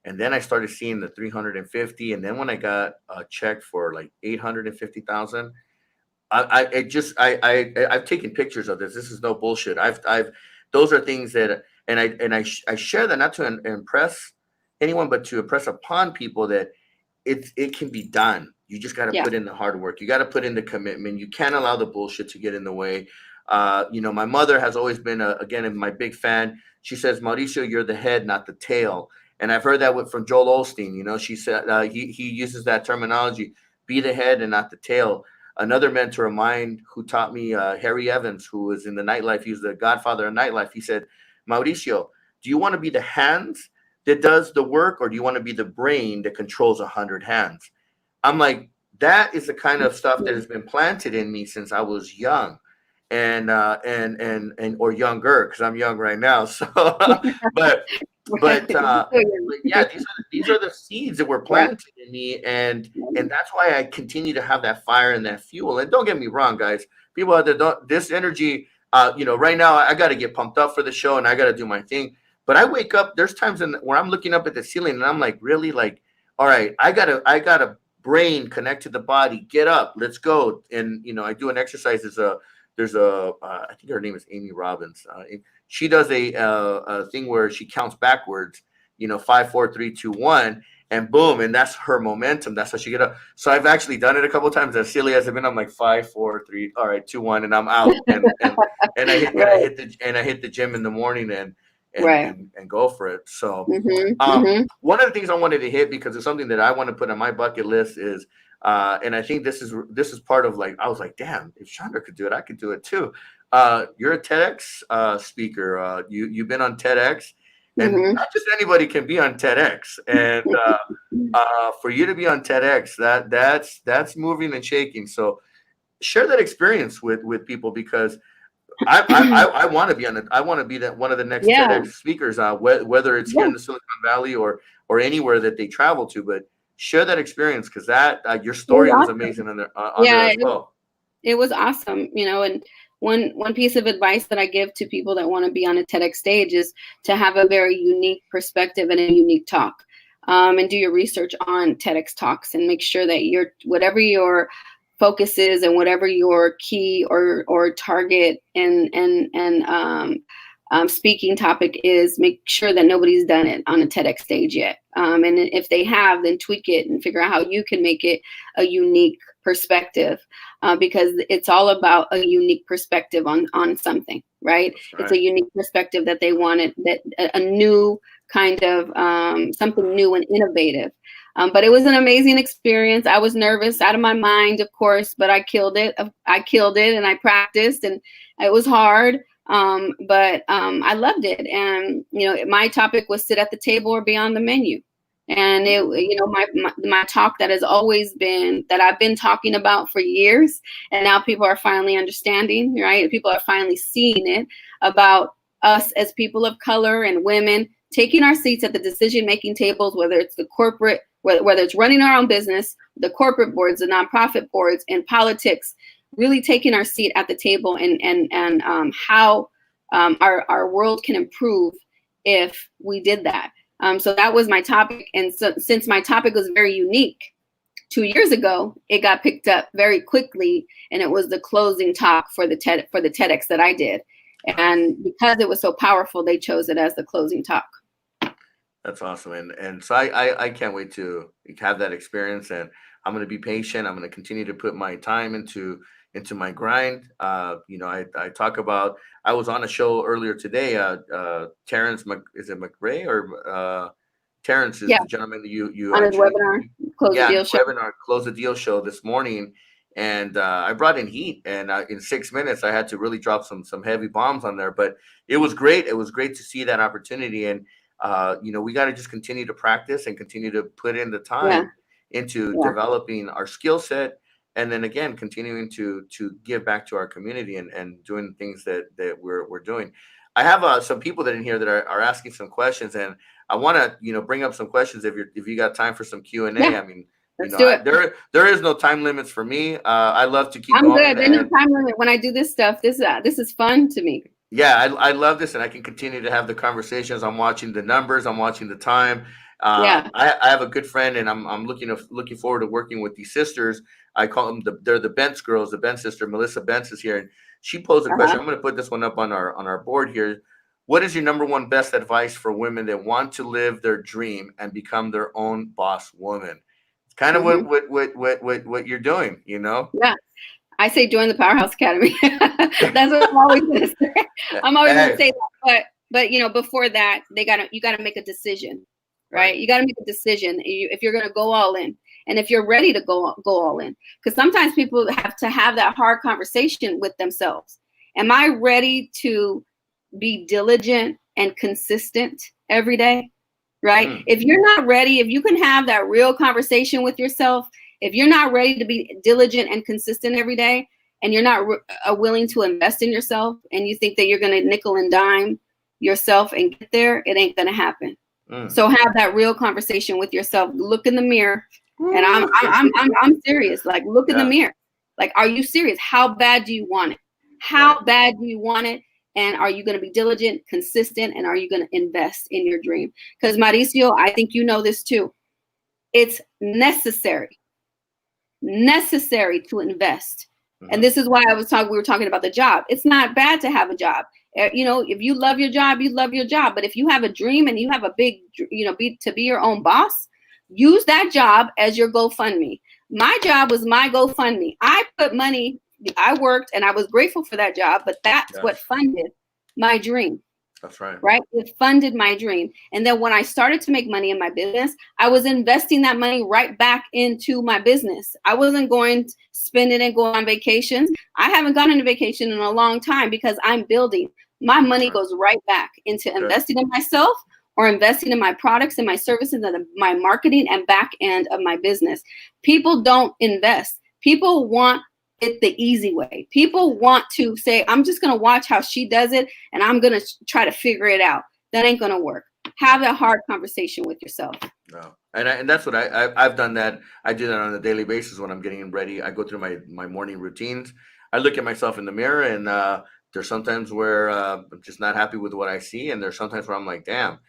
And then I started seeing the 350, and then when I got a check for like 850,000, I've taken pictures of this. This is no bullshit. Those are things that, and I share that not to impress anyone, but to impress upon people that it can be done. You just got to put in the hard work. You got to put in the commitment. You can't allow the bullshit to get in the way. You know, my mother has always been again my big fan. She says, Mauricio, you're the head, not the tail. And I've heard that from Joel Osteen. You know, she said he uses that terminology: be the head and not the tail. Another mentor of mine who taught me, Harry Evans, who was in the nightlife, he was the godfather of nightlife. He said, Mauricio, do you want to be the hands that does the work, or do you want to be the brain that controls 100 hands? I'm like, that is the kind of stuff that has been planted in me since I was young, and or younger, because I'm young right now. So, but yeah, these are the seeds that were planted in me, and that's why I continue to have that fire and that fuel. And don't get me wrong, guys, people out there, this energy, you know, right now I got to get pumped up for the show and I got to do my thing. But I wake up, there's times where I'm looking up at the ceiling and I'm like, really, like, all right, I gotta brain connect to the body, get up, let's go. And you know, I do an exercise. There's a I think her name is Amy Robbins. She does a thing where she counts backwards, you know, 5, 4, 3, 2, 1, and boom, and that's her momentum. That's how she get up. So I've actually done it a couple of times. As silly as I've been, I'm like 5, 4, 3, all right, 2, 1, and I'm out. And I hit the gym in the morning and go for it. So one of the things I wanted to hit, because it's something that I want to put on my bucket list, is and I think this is part of, like, I was like, damn, if Chandra could do it, I could do it too. You're a TEDx speaker. You've been on TEDx, and not just anybody can be on TEDx. And for you to be on TEDx, that's moving and shaking. So share that experience with people, because I want to be one of the next TEDx speakers, whether it's here in the Silicon Valley or anywhere that they travel to. But share that experience, because your story was amazing on there as well. It was awesome, you know. And one piece of advice that I give to people that want to be on a TEDx stage is to have a very unique perspective and a unique talk, and do your research on TEDx talks, and make sure that whatever your focus is and whatever your key or target and speaking topic is, make sure that nobody's done it on a TEDx stage yet. And if they have, then tweak it and figure out how you can make it a unique perspective, because it's all about a unique perspective on something, right? It's a unique perspective that they wanted, that a new kind of something new and innovative. But it was an amazing experience. I was nervous out of my mind, of course, but I killed it. And I practiced, and it was hard. But I loved it. And, you know, my topic was sit at the table or be on the menu. And it, you know, my talk that has always been, that I've been talking about for years, and now people are finally understanding, right? People are finally seeing it, about us as people of color and women taking our seats at the decision-making tables, whether it's the corporate, whether it's running our own business, the corporate boards, the nonprofit boards, in politics, really taking our seat at the table, and how our world can improve if we did that. So that was my topic. And so since my topic was very unique, 2 years ago, it got picked up very quickly, and it was the closing talk for the TEDx that I did. And because it was so powerful, they chose it as the closing talk. That's awesome. And so I can't wait to have that experience, and I'm going to be patient. I'm going to continue to put my time into my grind. I talk about, I was on a show earlier today. Terrence, is it McRae or Terrence is the gentleman that you on his webinar, Close the Deal Show. Webinar, Close the Deal Show this morning. And I brought in heat, and in 6 minutes, I had to really drop some heavy bombs on there. But it was great. It was great to see that opportunity. And, we got to just continue to practice and continue to put in the time into developing our skill set. And then again, continuing to give back to our community and doing things that we're doing. I have some people that in here that are asking some questions, and I want to bring up some questions if you got time for some Q&A. I mean, there is no time limits for me. I love to keep going. I'm good. There's no time limit when I do this stuff. This is fun to me. Yeah, I love this, and I can continue to have the conversations. I'm watching the numbers. I'm watching the time. I have a good friend, and I'm looking forward to working with these sisters. I call them they're the Bent's girls. The Bent sister, Melissa Bentz, is here, and she posed a question. I'm going to put this one up on our board here. What is your number one best advice for women that want to live their dream and become their own boss woman? It's kind of what you're doing, Yeah. I say join the Powerhouse Academy. That's what I'm always going to say. I'm always going to say that. But before that, you got to make a decision, right? You got to make a decision if you're going to go all in, and if you're ready to go all in. Because sometimes people have to have that hard conversation with themselves. Am I ready to be diligent and consistent every day? Right? If you're not ready, if you can have that real conversation with yourself, if you're not ready to be diligent and consistent every day, and you're not willing to invest in yourself, and you think that you're going to nickel and dime yourself and get there, it ain't going to happen. So have that real conversation with yourself. Look in the mirror, and I'm serious. Like, look in the mirror. Like, are you serious? How bad do you want it? How bad do you want it? And are you going to be diligent, consistent, and are you going to invest in your dream? Because Mauricio, I think you know this too. It's necessary to invest. And this is why we were talking about the job. It's not bad to have a job. If you love your job, you love your job. But if you have a dream and you have a big, to be your own boss, use that job as your GoFundMe. My job was my GoFundMe. I put money, I worked, and I was grateful for that job, but that's what funded my dream. That's right. Right? It funded my dream. And then when I started to make money in my business, I was investing that money right back into my business. I wasn't going to spend it and go on vacations. I haven't gone on a vacation in a long time because I'm building. My money goes right back into investing in myself, or investing in my products and my services and my marketing and back end of my business. People don't invest. People want it the easy way. People want to say, I'm just going to watch how she does it, and I'm going to try to figure it out. That ain't going to work. Have that hard conversation with yourself. No. And that's what I've done that. I do that on a daily basis when I'm getting ready. I go through my morning routines. I look at myself in the mirror, and there's sometimes where I'm just not happy with what I see. And there's sometimes where I'm like, damn,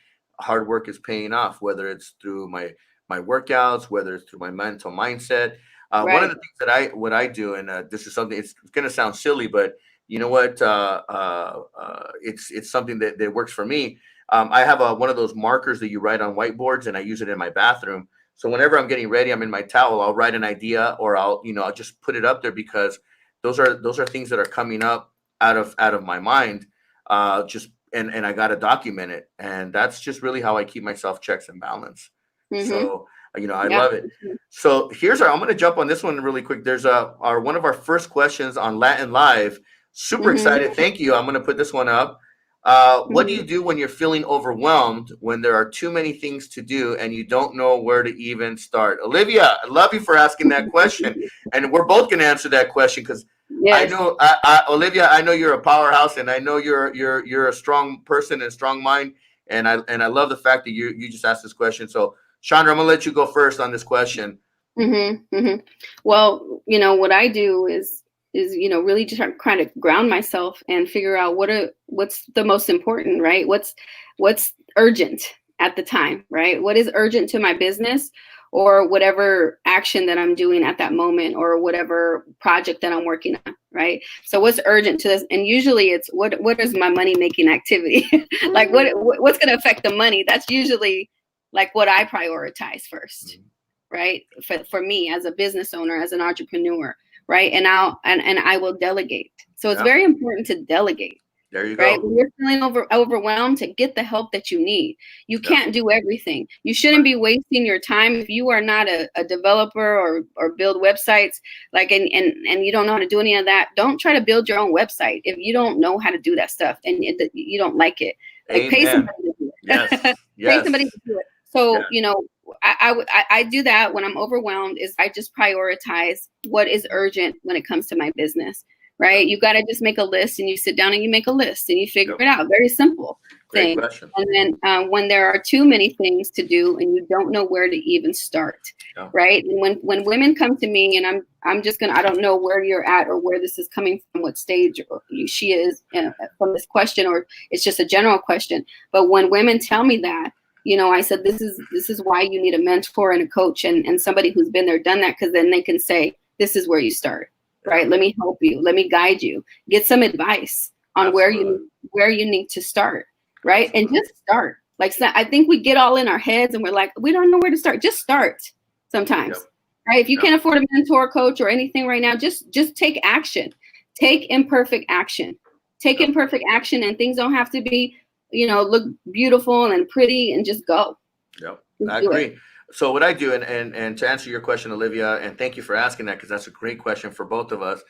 hard work is paying off, whether it's through my workouts, whether it's through my mental mindset. One of the things that I do, and this is something, it's going to sound silly, but you know what? It's something that works for me. I have one of those markers that you write on whiteboards, and I use it in my bathroom. So whenever I'm getting ready, I'm in my towel, I'll write an idea, or I'll just put it up there, because those are things that are coming up out of my mind. And I got to document it. And that's just really how I keep myself checks and balance. So, I love it. So I'm going to jump on this one really quick. There's one of our first questions on Latin Live. Super excited. Thank you. I'm going to put this one up. What do you do when you're feeling overwhelmed, when there are too many things to do and you don't know where to even start? Olivia, I love you for asking that question. And we're both going to answer that question, because I know, Olivia, I know you're a powerhouse, and I know you're a strong person and a strong mind. And I love the fact that you just asked this question. So Chandra, I'm going to let you go first on this question. Well, what I do is is, you know, really just trying to ground myself and figure out what's the most important, right? What's urgent at the time, right? What is urgent to my business or whatever action that I'm doing at that moment or whatever project that I'm working on, right? So what's urgent to this? And usually it's what is my money making activity? Like what's going to affect the money? That's usually like what I prioritize first, right? For me as a business owner, as an entrepreneur, right? And I will delegate. So it's very important to delegate. There you right? go. When you're feeling overwhelmed, to get the help that you need. You can't do everything. You shouldn't be wasting your time if you are not a developer or build websites, like and you don't know how to do any of that. Don't try to build your own website if you don't know how to do that stuff and you don't like it. Like pay somebody to do it. Yes. Pay somebody to do it. So you know, I do that when I'm overwhelmed. Is I just prioritize what is urgent when it comes to my business. Right? You got to just make a list, and you sit down and you make a list and you figure it out. Very simple thing. And then when there are too many things to do and you don't know where to even start, right? And when women come to me, and I'm just gonna, I don't know where you're at or where this is coming from, what stage she is from this question, or it's just a general question. But when women tell me that, you know, I said this is why you need a mentor and a coach and somebody who's been there, done that, because then they can say, this is where you start. Right. Let me help you. Let me guide you. Get some advice on where you need to start. Right. And just start. Like, I think we get all in our heads and we're like, we don't know where to start. Just start sometimes. Right. If you can't afford a mentor, coach, or anything right now, just take action. Take imperfect action. Take imperfect action, and things don't have to be, you know, look beautiful and pretty, and just go. I agree. So what I do, and to answer your question, Olivia, and thank you for asking that, because that's a great question for both of us.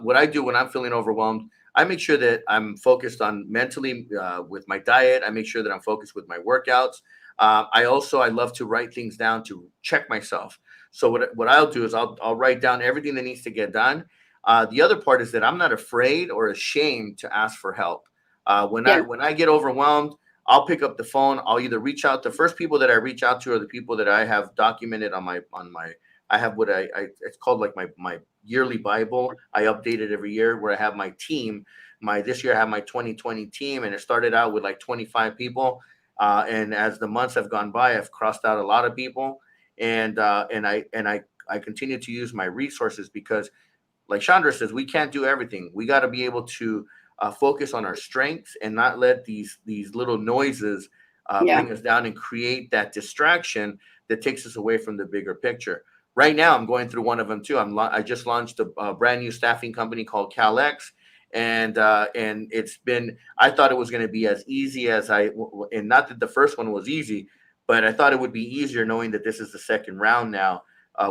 What I do when I'm feeling overwhelmed, I make sure that I'm focused on mentally with my diet. I make sure that I'm focused with my workouts. I love to write things down to check myself. So what I'll do is I'll write down everything that needs to get done. The other part is that I'm not afraid or ashamed to ask for help. When I get overwhelmed, I'll pick up the phone. I'll either reach out. The first people that I reach out to are the people that I have documented on my. I have what it's called like my yearly Bible. I update it every year, where I have my team. This year I have my 2020 team, and it started out with like 25 people. And as the months have gone by, I've crossed out a lot of people, and I continue to use my resources, because, like Chandra says, we can't do everything. We got to be able to focus on our strengths and not let these little noises bring us down and create that distraction that takes us away from the bigger picture. Right now, I'm going through one of them too. I just launched a brand new staffing company called CalX, and it's been. I thought it was going to be as easy as and not that the first one was easy, but I thought it would be easier knowing that this is the second round now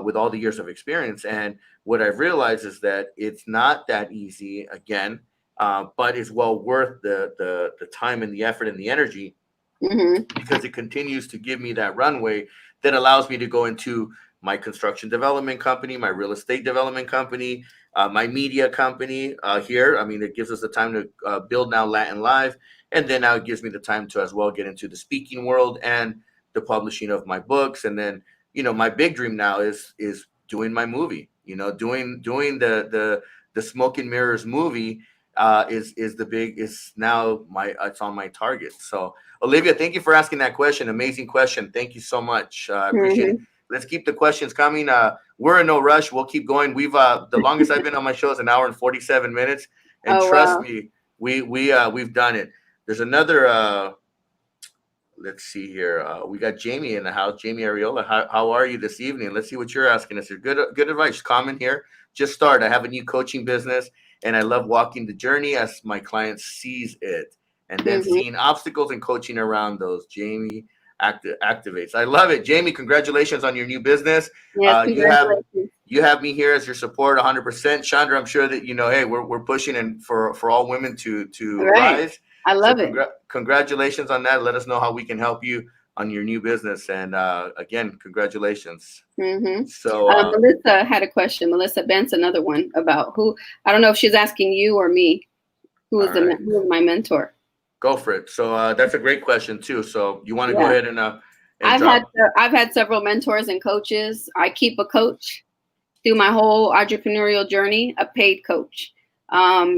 with all the years of experience. And what I've realized is that it's not that easy again. But it's well worth the time and the effort and the energy, because it continues to give me that runway that allows me to go into my construction development company, my real estate development company, my media company here. I mean, it gives us the time to build now Latin Live, and then now it gives me the time to as well get into the speaking world and the publishing of my books. And then, you know, my big dream now is doing my movie. You know, doing the Smoke and Mirrors movie. Is now it's on my target. So Olivia, thank you for asking that question. Amazing question. Thank you so much. I appreciate it. Let's keep the questions coming. We're in no rush. We'll keep going. We've the longest I've been on my show is 1 hour and 47 minutes. And trust me, we've done it. There's another let's see here. We got Jamie in the house. Jamie Ariola. How are you this evening? Let's see what you're asking us. Good advice. Comment here. Just start. I have a new coaching business, and I love walking the journey as my client sees it, and then seeing obstacles and coaching around those. Jamie activates. I love it. Jamie, congratulations on your new business. Yes, you have me here as your support 100%. Chandra, I'm sure that, you know, hey, we're pushing and for all women to rise. I love it. Congratulations on that. Let us know how we can help you on your new business. And again, congratulations. So Melissa had a question. Melissa Bent's another one about who, I don't know if she's asking you or me, who is my mentor. Go for it. So that's a great question too. So you want to go ahead and I've had several mentors and coaches. I keep a coach through my whole entrepreneurial journey, a paid coach,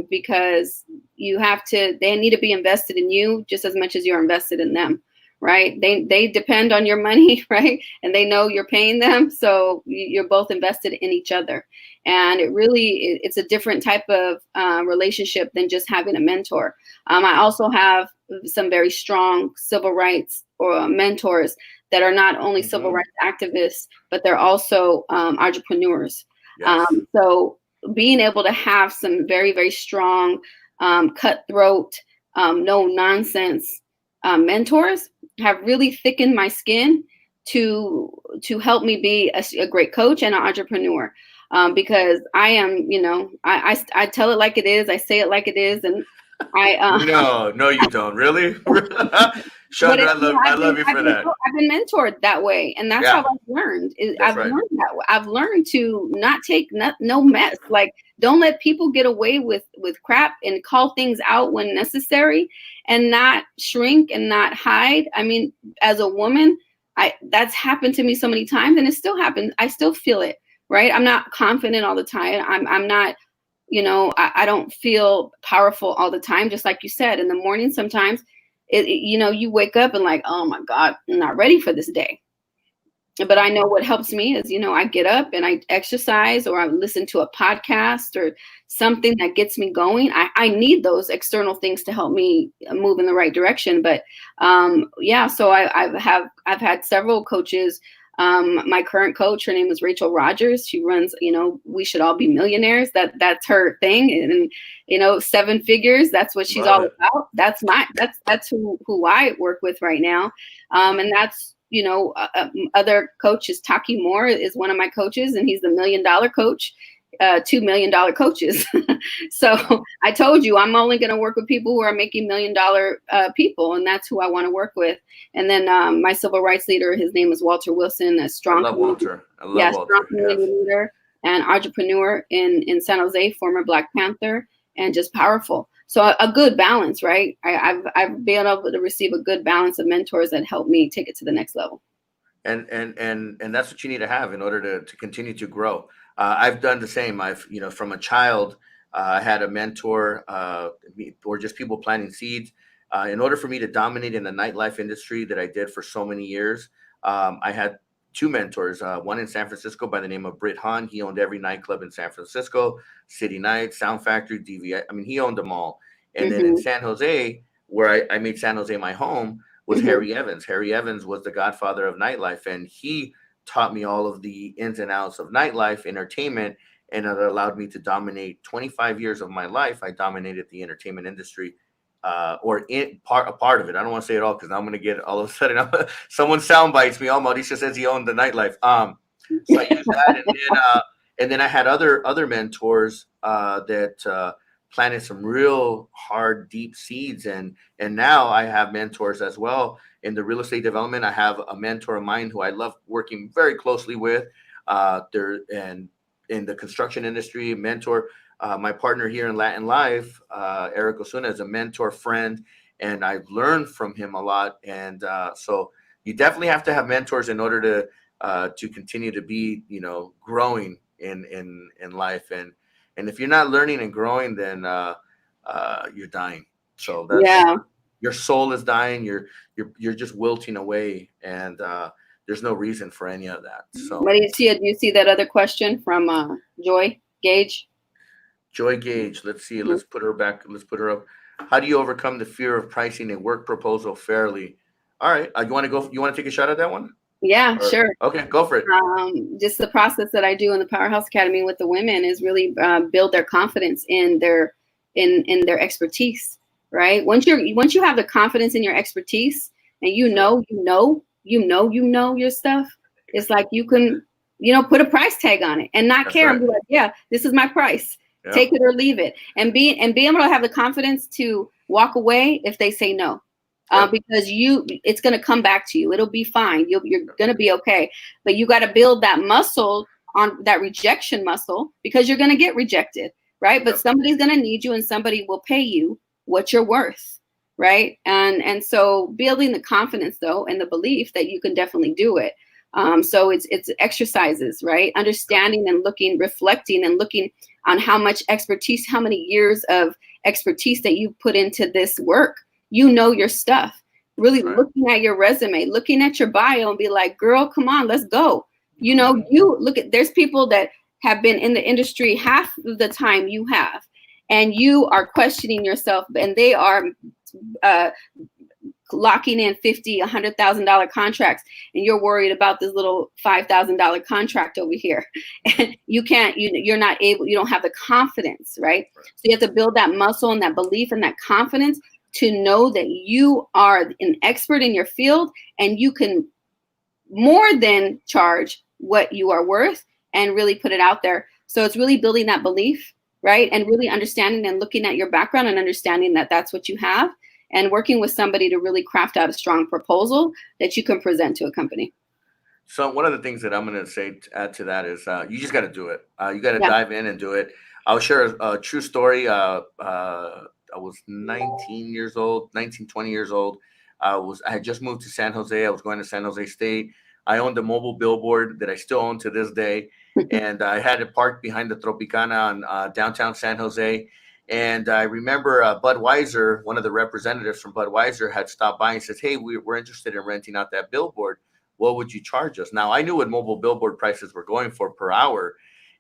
because they need to be invested in you just as much as you're invested in them, right? They depend on your money, right? And they know you're paying them. So you're both invested in each other. And it's a different type of relationship than just having a mentor. I also have some very strong civil rights or mentors that are not only civil rights activists, but they're also entrepreneurs. Yes. So being able to have some very, very strong, cutthroat, no nonsense mentors have really thickened my skin to help me be a great coach and an entrepreneur. Because I am, I tell it like it is. I say it like it is. And No, you don't. Really? Chandra, I love you for that. I've been mentored that way. And that's how I've learned. Learned that way. I've learned to not take no mess. Like, don't let people get away with crap, and call things out when necessary, and not shrink and not hide. I mean, as a woman, that's happened to me so many times, and it still happens. I still feel it, right? I'm not confident all the time. I'm not, I don't feel powerful all the time. Just like you said, in the morning, sometimes, you wake up and like, oh my God, I'm not ready for this day. But I know what helps me is, I get up and I exercise, or I listen to a podcast or something that gets me going. I need those external things to help me move in the right direction. But so I've had several coaches. My current coach, her name is Rachel Rogers. She runs, We Should All Be Millionaires. That's her thing. And, 7 figures, that's what she's all about. That's who I work with right now. And that's, other coaches. Taki Moore is one of my coaches, and he's the $1 million coach, $2 million coaches. So I told you, I'm only going to work with people who are making $1 million people, and that's who I want to work with. And then my civil rights leader, his name is Walter Wilson, a strong, Walter. Strong community leader and entrepreneur in San Jose, former Black Panther, and just powerful. So a good balance, right? I've been able to receive a good balance of mentors that help me take it to the next level. And that's what you need to have in order to continue to grow. I've done the same. I've, from a child, I had a mentor, or just people planting seeds. In order for me to dominate in the nightlife industry that I did for so many years, I had 2 mentors, one in San Francisco by the name of Britt Hahn. He owned every nightclub in San Francisco, City Nights, Sound Factory, DVI. I mean, he owned them all. And then in San Jose, where I made San Jose my home, was Harry Evans. Harry Evans was the godfather of nightlife, and he taught me all of the ins and outs of nightlife, entertainment, and it allowed me to dominate 25 years of my life. I dominated the entertainment industry, or a part of it. I don't want to say it all, because now I'm going to get all of a sudden someone sound bites me. Oh, Mauricio says he owned the nightlife. So I used that, and then I had other mentors that planted some real hard, deep seeds, and now I have mentors as well in the real estate development. I have a mentor of mine who I love working very closely with. And in the construction industry, mentor. My partner here in Latin Life, Eric Osuna, is a mentor friend, and I've learned from him a lot. And so you definitely have to have mentors in order to continue to be, growing in life. And if you're not learning and growing, then you're dying. So your soul is dying. You're just wilting away, and there's no reason for any of that. So, do you see that other question from Joy Gage? Joy Gage. Let's see. Let's put her back. Let's put her up. How do you overcome the fear of pricing a work proposal fairly? All right. You want to go? You want to take a shot at that one? Yeah, sure. Okay, go for it. Just the process that I do in the Powerhouse Academy with the women is really build their confidence in their expertise, right? Once you have the confidence in your expertise, and you know your stuff, it's like you can, put a price tag on it and not care. Right. And be like, yeah, this is my price. Yeah. Take it or leave it, and be able to have the confidence to walk away if they say no. Because it's going to come back to you. It'll be fine. You're going to be okay. But you got to build that muscle, on that rejection muscle, because you're going to get rejected, right? But somebody's going to need you, and somebody will pay you what you're worth, right? And so building the confidence, though, and the belief that you can definitely do it. So it's exercises, right? Understanding and looking, reflecting and looking on how much expertise, how many years of expertise that you put into this work. You know your stuff. Really looking at your resume, looking at your bio and be like, girl, come on, let's go. You know, you look at, there's people that have been in the industry half of the time you have, and you are questioning yourself, and they are locking in $50,000, $100,000 contracts, and you're worried about this little $5,000 contract over here. And you can't, you're not able, you don't have the confidence, right? So you have to build that muscle and that belief and that confidence to know that you are an expert in your field and you can more than charge what you are worth and really put it out there. So it's really building that belief, right? And really understanding and looking at your background and understanding that that's what you have, and working with somebody to really craft out a strong proposal that you can present to a company. So one of the things that I'm going to say to add to that is you just got to do it. You got to dive in and do it. I'll share a true story. I was 19, 20 years old. I had just moved to San Jose. I was going to San Jose State. I owned a mobile billboard that I still own to this day. And I had it parked behind the Tropicana on downtown San Jose. And I remember Budweiser, one of the representatives from Budweiser, had stopped by and says, hey, we're interested in renting out that billboard. What would you charge us? Now, I knew what mobile billboard prices were going for per hour.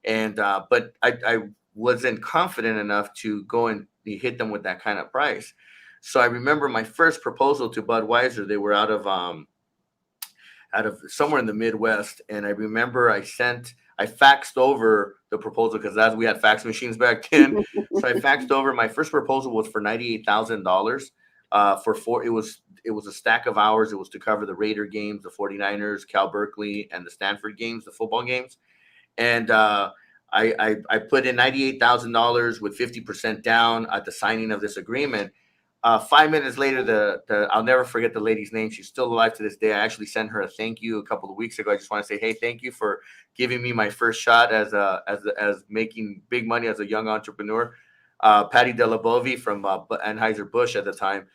And but I wasn't confident enough to go and hit them with that kind of price. So I remember my first proposal to Budweiser, they were out of somewhere in the Midwest. And I remember I faxed over the proposal because as we had fax machines back then. So I faxed over. My first proposal was for $98,000 it was a stack of hours. It was to cover the Raider games, the 49ers, Cal Berkeley, and the Stanford games, the football games. And I put in $98,000 with 50% down at the signing of this agreement. 5 minutes later, I'll never forget the lady's name. She's still alive to this day. I actually sent her a thank you a couple of weeks ago. I just want to say, hey, thank you for giving me my first shot as making big money as a young entrepreneur. Patty Delabovi from Anheuser-Busch at the time.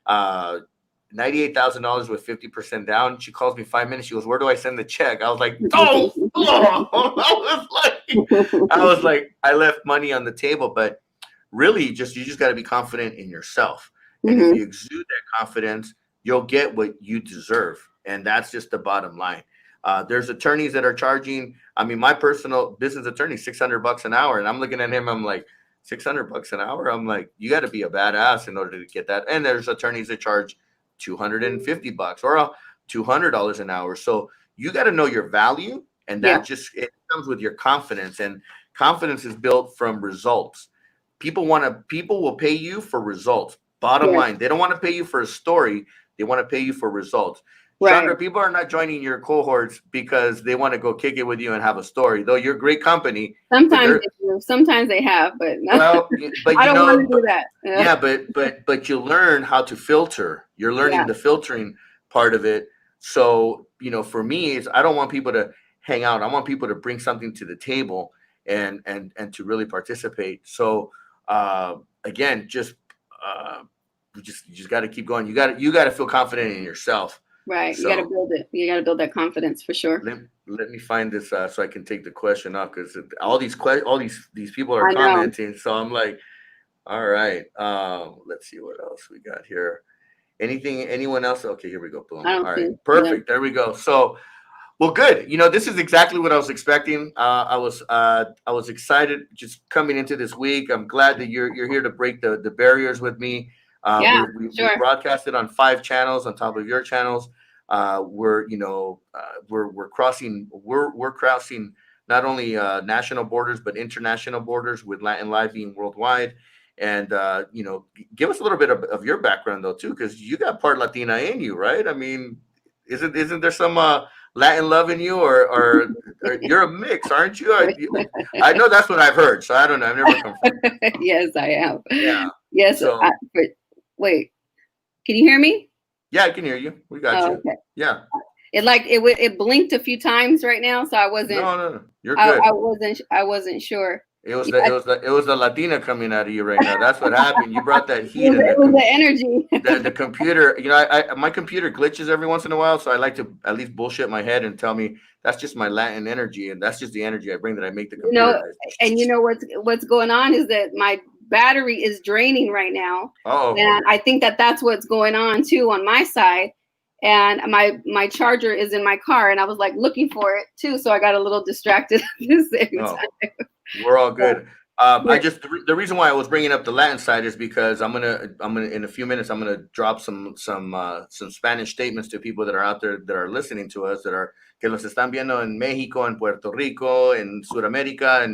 $98,000 with 50% down. She calls me 5 minutes. She goes, where do I send the check? I was like, I was like, I left money on the table, but really you just got to be confident in yourself. And if you exude that confidence, you'll get what you deserve. And that's just the bottom line. There's attorneys that are charging, I mean, my personal business attorney, $600 an hour. And I'm looking at him, I'm like, $600 an hour? I'm like, you got to be a badass in order to get that. And there's attorneys that charge $250 or $200 an hour. So you got to know your value. And that it comes with your confidence. And confidence is built from results. People will pay you for results. Bottom line, they don't want to pay you for a story. They want to pay you for results. Right. Chandra, people are not joining your cohorts because they want to go kick it with you and have a story. Though you're a great company. Sometimes they do. Sometimes they have, but no. Well, but I don't want to do that. Yeah, but you learn how to filter. You're learning the filtering part of it. So for me, I don't want people to hang out. I want people to bring something to the table and to really participate. So again, you just got to keep going. You got to feel confident in yourself. Right. So, you got to build it. You got to build that confidence for sure. Let me find this so I can take the question off, because all these people are commenting. So I'm like, all right. Let's see what else we got here. Anyone else? Okay, here we go. Boom. All right. Perfect. There we go. So, well, good. This is exactly what I was expecting. I was excited just coming into this week. I'm glad that you're here to break the barriers with me. We broadcasted on 5 channels on top of your channels. We're crossing not only national borders but international borders, with Latin Live being worldwide. And give us a little bit of your background though too, because you got part Latina in you, right? I mean, isn't there some Latin love in you, or you're a mix, aren't you? I know that's what I've heard, so I don't know. I've never confirmed. Yes, I am. Yeah. Yes. So, wait, can you hear me? Yeah, I can hear you. We got you. Okay. Yeah. It blinked a few times right now, so I wasn't. No, you're good. I wasn't sure. It was the Latina coming out of you right now. That's what happened. You brought that heat in It was the energy. the computer. You know, my computer glitches every once in a while, so I like to at least bullshit my head and tell me that's just my Latin energy, and that's just the energy I bring that I make the computer. And you know what's going on is that my battery is draining right now, and I think that that's what's going on too on my side. And my charger is in my car, and I was like looking for it too, so I got a little distracted at the same time. We're all good. I just the reason why I was bringing up the Latin side is because I'm gonna in a few minutes I'm gonna drop some Spanish statements to people that are out there that are listening to us, that are que los están viendo en México, en Puerto Rico, en Sudamérica,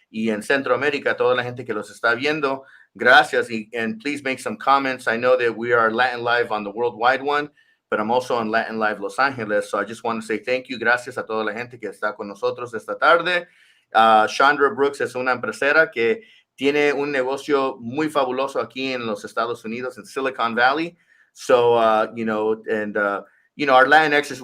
y en Centroamérica, toda la gente que los está viendo. Gracias, and please make some comments. I know that we are Latin Live on the worldwide one, but I'm also on Latin Live Los Angeles, so I just want to say thank you. Gracias a toda la gente que está con nosotros esta tarde. Chandra Brooks es una empresera que tiene un negocio muy fabuloso aquí en los Estados Unidos, in Silicon Valley. So, you know, and, you know, our Latinxers,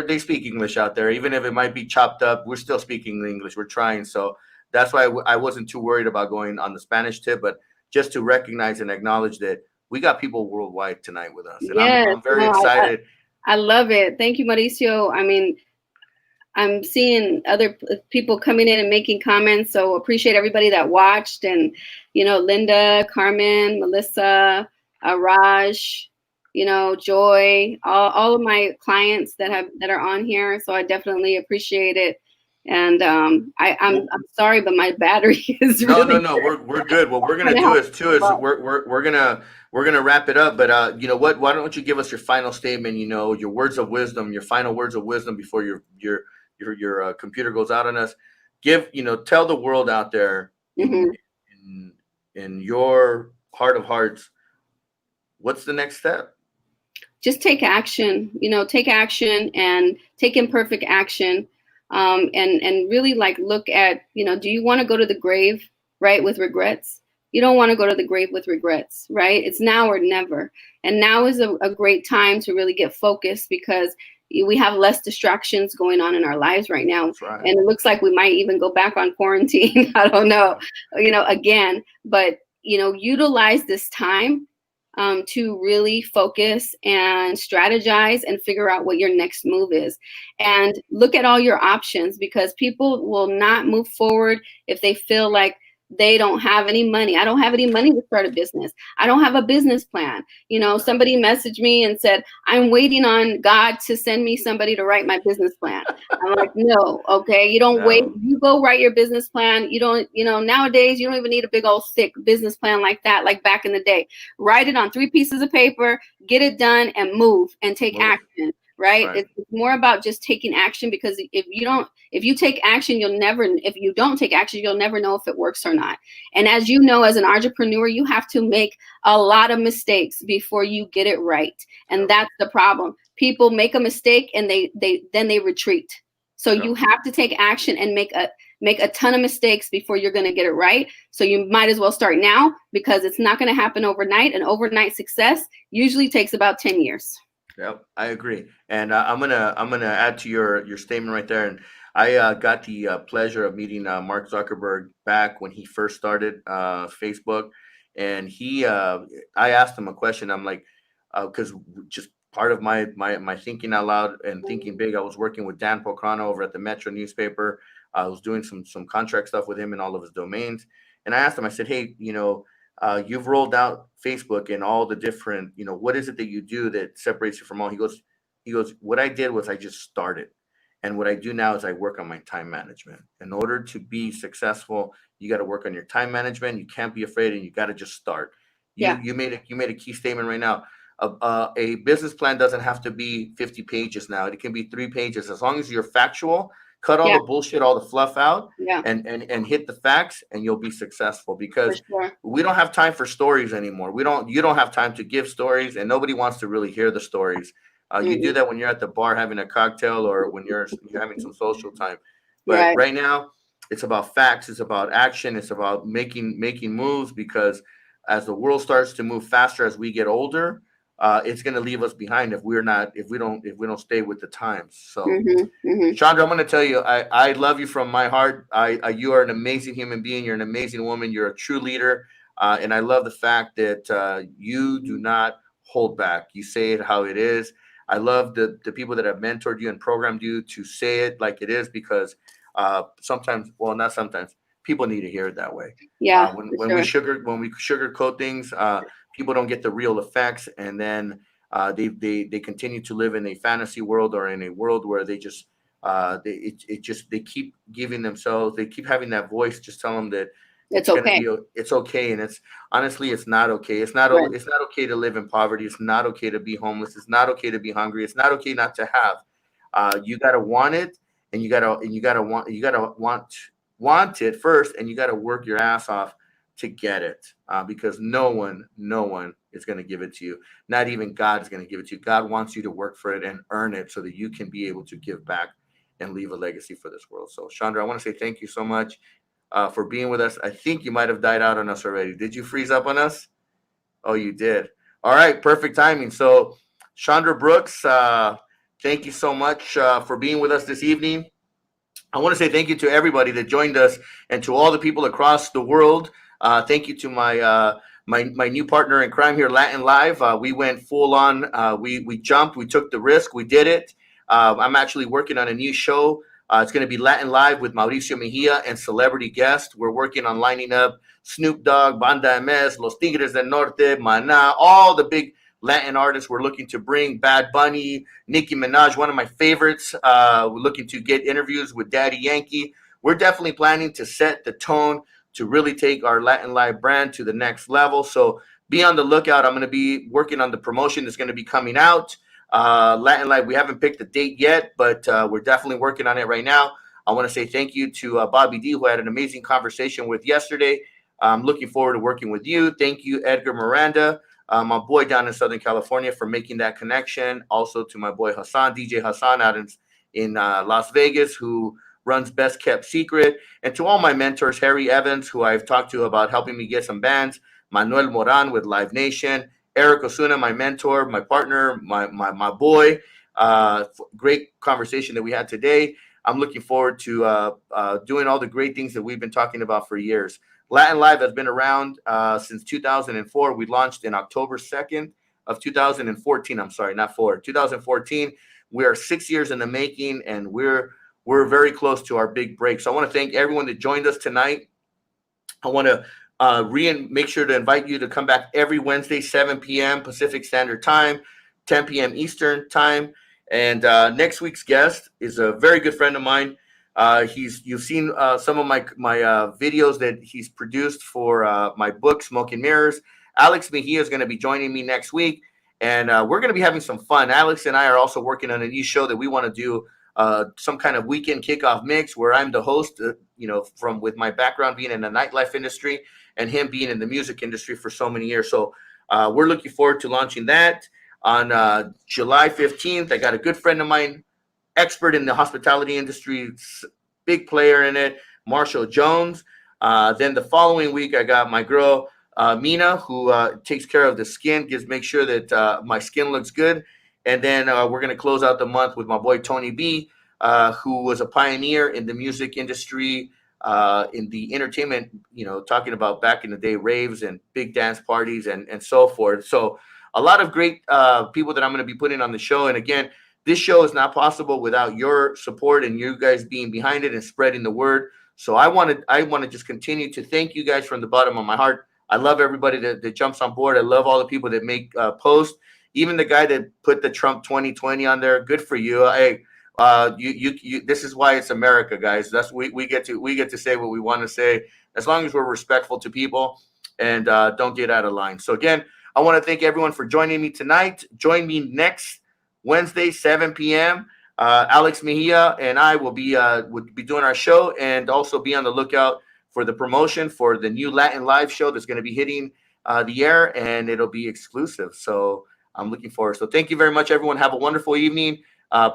they speak English out there. Even if it might be chopped up, we're still speaking English. We're trying. So that's why I wasn't too worried about going on the Spanish tip, but just to recognize and acknowledge that we got people worldwide tonight with us. And yes, I'm very excited. I love it. Thank you, Mauricio. I mean, I'm seeing other people coming in and making comments, so appreciate everybody that watched. And, you know, Linda, Carmen, Melissa, Raj, you know, Joy, all of my clients that are on here. So I definitely appreciate it. And I'm sorry, but my battery is really no. We're good. What we're gonna do is we're gonna wrap it up. But you know what? Why don't you give us your final statement? You know, your words of wisdom, your final words of wisdom before your computer goes out on us. Tell the world out there, in your heart of hearts, what's the next step? Just take action. You know, take action and take imperfect action. And really look at, you know, do you want to go to the grave, right, with regrets? You don't want to go to the grave with regrets, right? It's now or never. And now is a great time to really get focused, because we have less distractions going on in our lives right now. That's right. And it looks like we might even go back on quarantine. I don't know, again, but, utilize this time to really focus and strategize and figure out what your next move is. And look at all your options, because people will not move forward if they feel like they don't have any money. I don't have any money to start a business. I don't have a business plan. Somebody messaged me and said, I'm waiting on God to send me somebody to write my business plan. I'm like, no, okay. You don't wait. You go write your business plan. You don't, nowadays, you don't even need a big old thick business plan like that, like back in the day. Write it on 3 pieces of paper, get it done, and move and take action. Right? It's more about just taking action, because if you take action, if you don't take action, you'll never know if it works or not. And as you know, as an entrepreneur, you have to make a lot of mistakes before you get it right. And that's the problem. People make a mistake and then they retreat. So you have to take action and make a ton of mistakes before you're going to get it right. So you might as well start now, because it's not going to happen overnight. And overnight success usually takes about 10 years. Yep, I agree, and I'm gonna add to your statement right there. And I got the pleasure of meeting Mark Zuckerberg back when he first started Facebook, and I asked him a question. I'm like, because just part of my thinking out loud and thinking big, I was working with Dan Pocrano over at the Metro newspaper. I was doing some contract stuff with him in all of his domains, and I asked him. I said, hey, you've rolled out Facebook and all the different, what is it that you do that separates you from all? He goes, what I did was I just started. And what I do now is I work on my time management. In order to be successful, you got to work on your time management. You can't be afraid, and you got to just start. You made a key statement right now. A business plan doesn't have to be 50 pages now. It can be 3 pages. As long as you're factual, cut all the bullshit, all the fluff out, and hit the facts, and you'll be successful, because we don't have time for stories anymore. You don't have time to give stories, and nobody wants to really hear the stories. You do that when you're at the bar having a cocktail, or when you're having some social time. But right now, it's about facts. It's about action. It's about making moves, because as the world starts to move faster as we get older, it's going to leave us behind if we don't stay with the times. So, Mm-hmm. Chandra, I'm going to tell you, I love you from my heart. You are an amazing human being. You're an amazing woman. You're a true leader. And I love the fact that you do not hold back. You say it how it is. I love the people that have mentored you and programmed you to say it like it is, because sometimes, well, not sometimes, people need to hear it that way. Yeah, When we sugarcoat things, people don't get the real effects, and then they continue to live in a fantasy world, or in a world where they just they keep giving themselves, they keep having that voice just tell them that it's okay. it's okay, and it's honestly, it's not okay. Right. It's not okay to live in poverty. It's not okay to be homeless. It's not okay to be hungry. It's not okay not to have. You gotta want it, and you gotta want it first, and you gotta work your ass off to get it, because no one is going to give it to you. Not even God is going to give it to you. God wants you to work for it and earn it, so that you can be able to give back and leave a legacy for this world. So, Chandra, I want to say thank you so much for being with us. I think you might have died out on us already. Did you freeze up on us? Oh, you did. All right, perfect timing. So, Chandra Brooks, thank you so much for being with us this evening. I want to say thank you to everybody that joined us, and to all the people across the world. Thank you to my new partner in crime here, Latin Live. We went full on. We jumped. We took the risk. We did it. I'm actually working on a new show. It's going to be Latin Live with Mauricio Mejia and celebrity guests. We're working on lining up Snoop Dogg, Banda MS, Los Tigres del Norte, Maná, all the big Latin artists we're looking to bring. Bad Bunny, Nicki Minaj, one of my favorites. We're looking to get interviews with Daddy Yankee. We're definitely planning to set the tone to really take our Latin Live brand to the next level. So be on the lookout. I'm going to be working on the promotion that's going to be coming out. Latin Live, we haven't picked the date yet, but we're definitely working on it right now. I want to say thank you to Bobby D, who I had an amazing conversation with yesterday. I'm looking forward to working with you. Thank you, Edgar Miranda, my boy down in Southern California, for making that connection. Also to my boy Hassan, DJ Hassan, out in Las Vegas, who runs Best Kept Secret. And to all my mentors, Harry Evans, who I've talked to about helping me get some bands, Manuel Moran with Live Nation, Eric Osuna, my mentor, my partner, my boy. Great conversation that we had today. I'm looking forward to doing all the great things that we've been talking about for years. Latin Live has been around since 2004. We launched in October 2nd of 2014. I'm sorry, not 2014. We are 6 years in the making, and we're very close to our big break. So I want to thank everyone that joined us tonight. I want to make sure to invite you to come back every Wednesday, 7 p.m. Pacific Standard Time, 10 p.m. Eastern Time. And next week's guest is a very good friend of mine. You've seen some of my videos that he's produced for my book, Smoke and Mirrors. Alex Mejia is going to be joining me next week, and we're going to be having some fun. Alex and I are also working on a new show that we want to do, some kind of weekend kickoff mix where I'm the host, with my background being in the nightlife industry and him being in the music industry for so many years. So we're looking forward to launching that on July 15th. I got a good friend of mine, expert in the hospitality industry, big player in it, Marshall Jones. Then the following week, I got my girl, Mina, who takes care of the skin, makes sure that my skin looks good. And then we're going to close out the month with my boy, Tony B, who was a pioneer in the music industry, in the entertainment, talking about back in the day, raves and big dance parties and so forth. So a lot of great people that I'm going to be putting on the show. And again, this show is not possible without your support and you guys being behind it and spreading the word. So I want to just continue to thank you guys from the bottom of my heart. I love everybody that jumps on board. I love all the people that make posts. Even the guy that put the Trump 2020 on there. Good for you. Hey, you this is why it's America, guys. We get to say what we want to say, as long as we're respectful to people and don't get out of line. So again, I want to thank everyone for joining me tonight. Join me next Wednesday, 7 p.m. Alex Mejia and I will be doing our show, and also be on the lookout for the promotion for the new Latin Live show that's going to be hitting the air, and it'll be exclusive. So I'm looking forward. So thank you very much, everyone. Have a wonderful evening.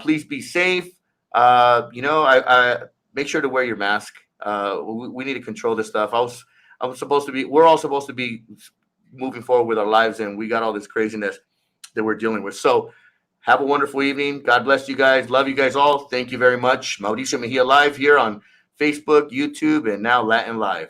Please be safe. I make sure to wear your mask. We need to control this stuff. We're all supposed to be moving forward with our lives, and we got all this craziness. that we're dealing with. So have a wonderful evening. God bless you guys. Love you guys all. Thank you very much. Mauricio Mejia Live here on Facebook, YouTube, and now Latin Live.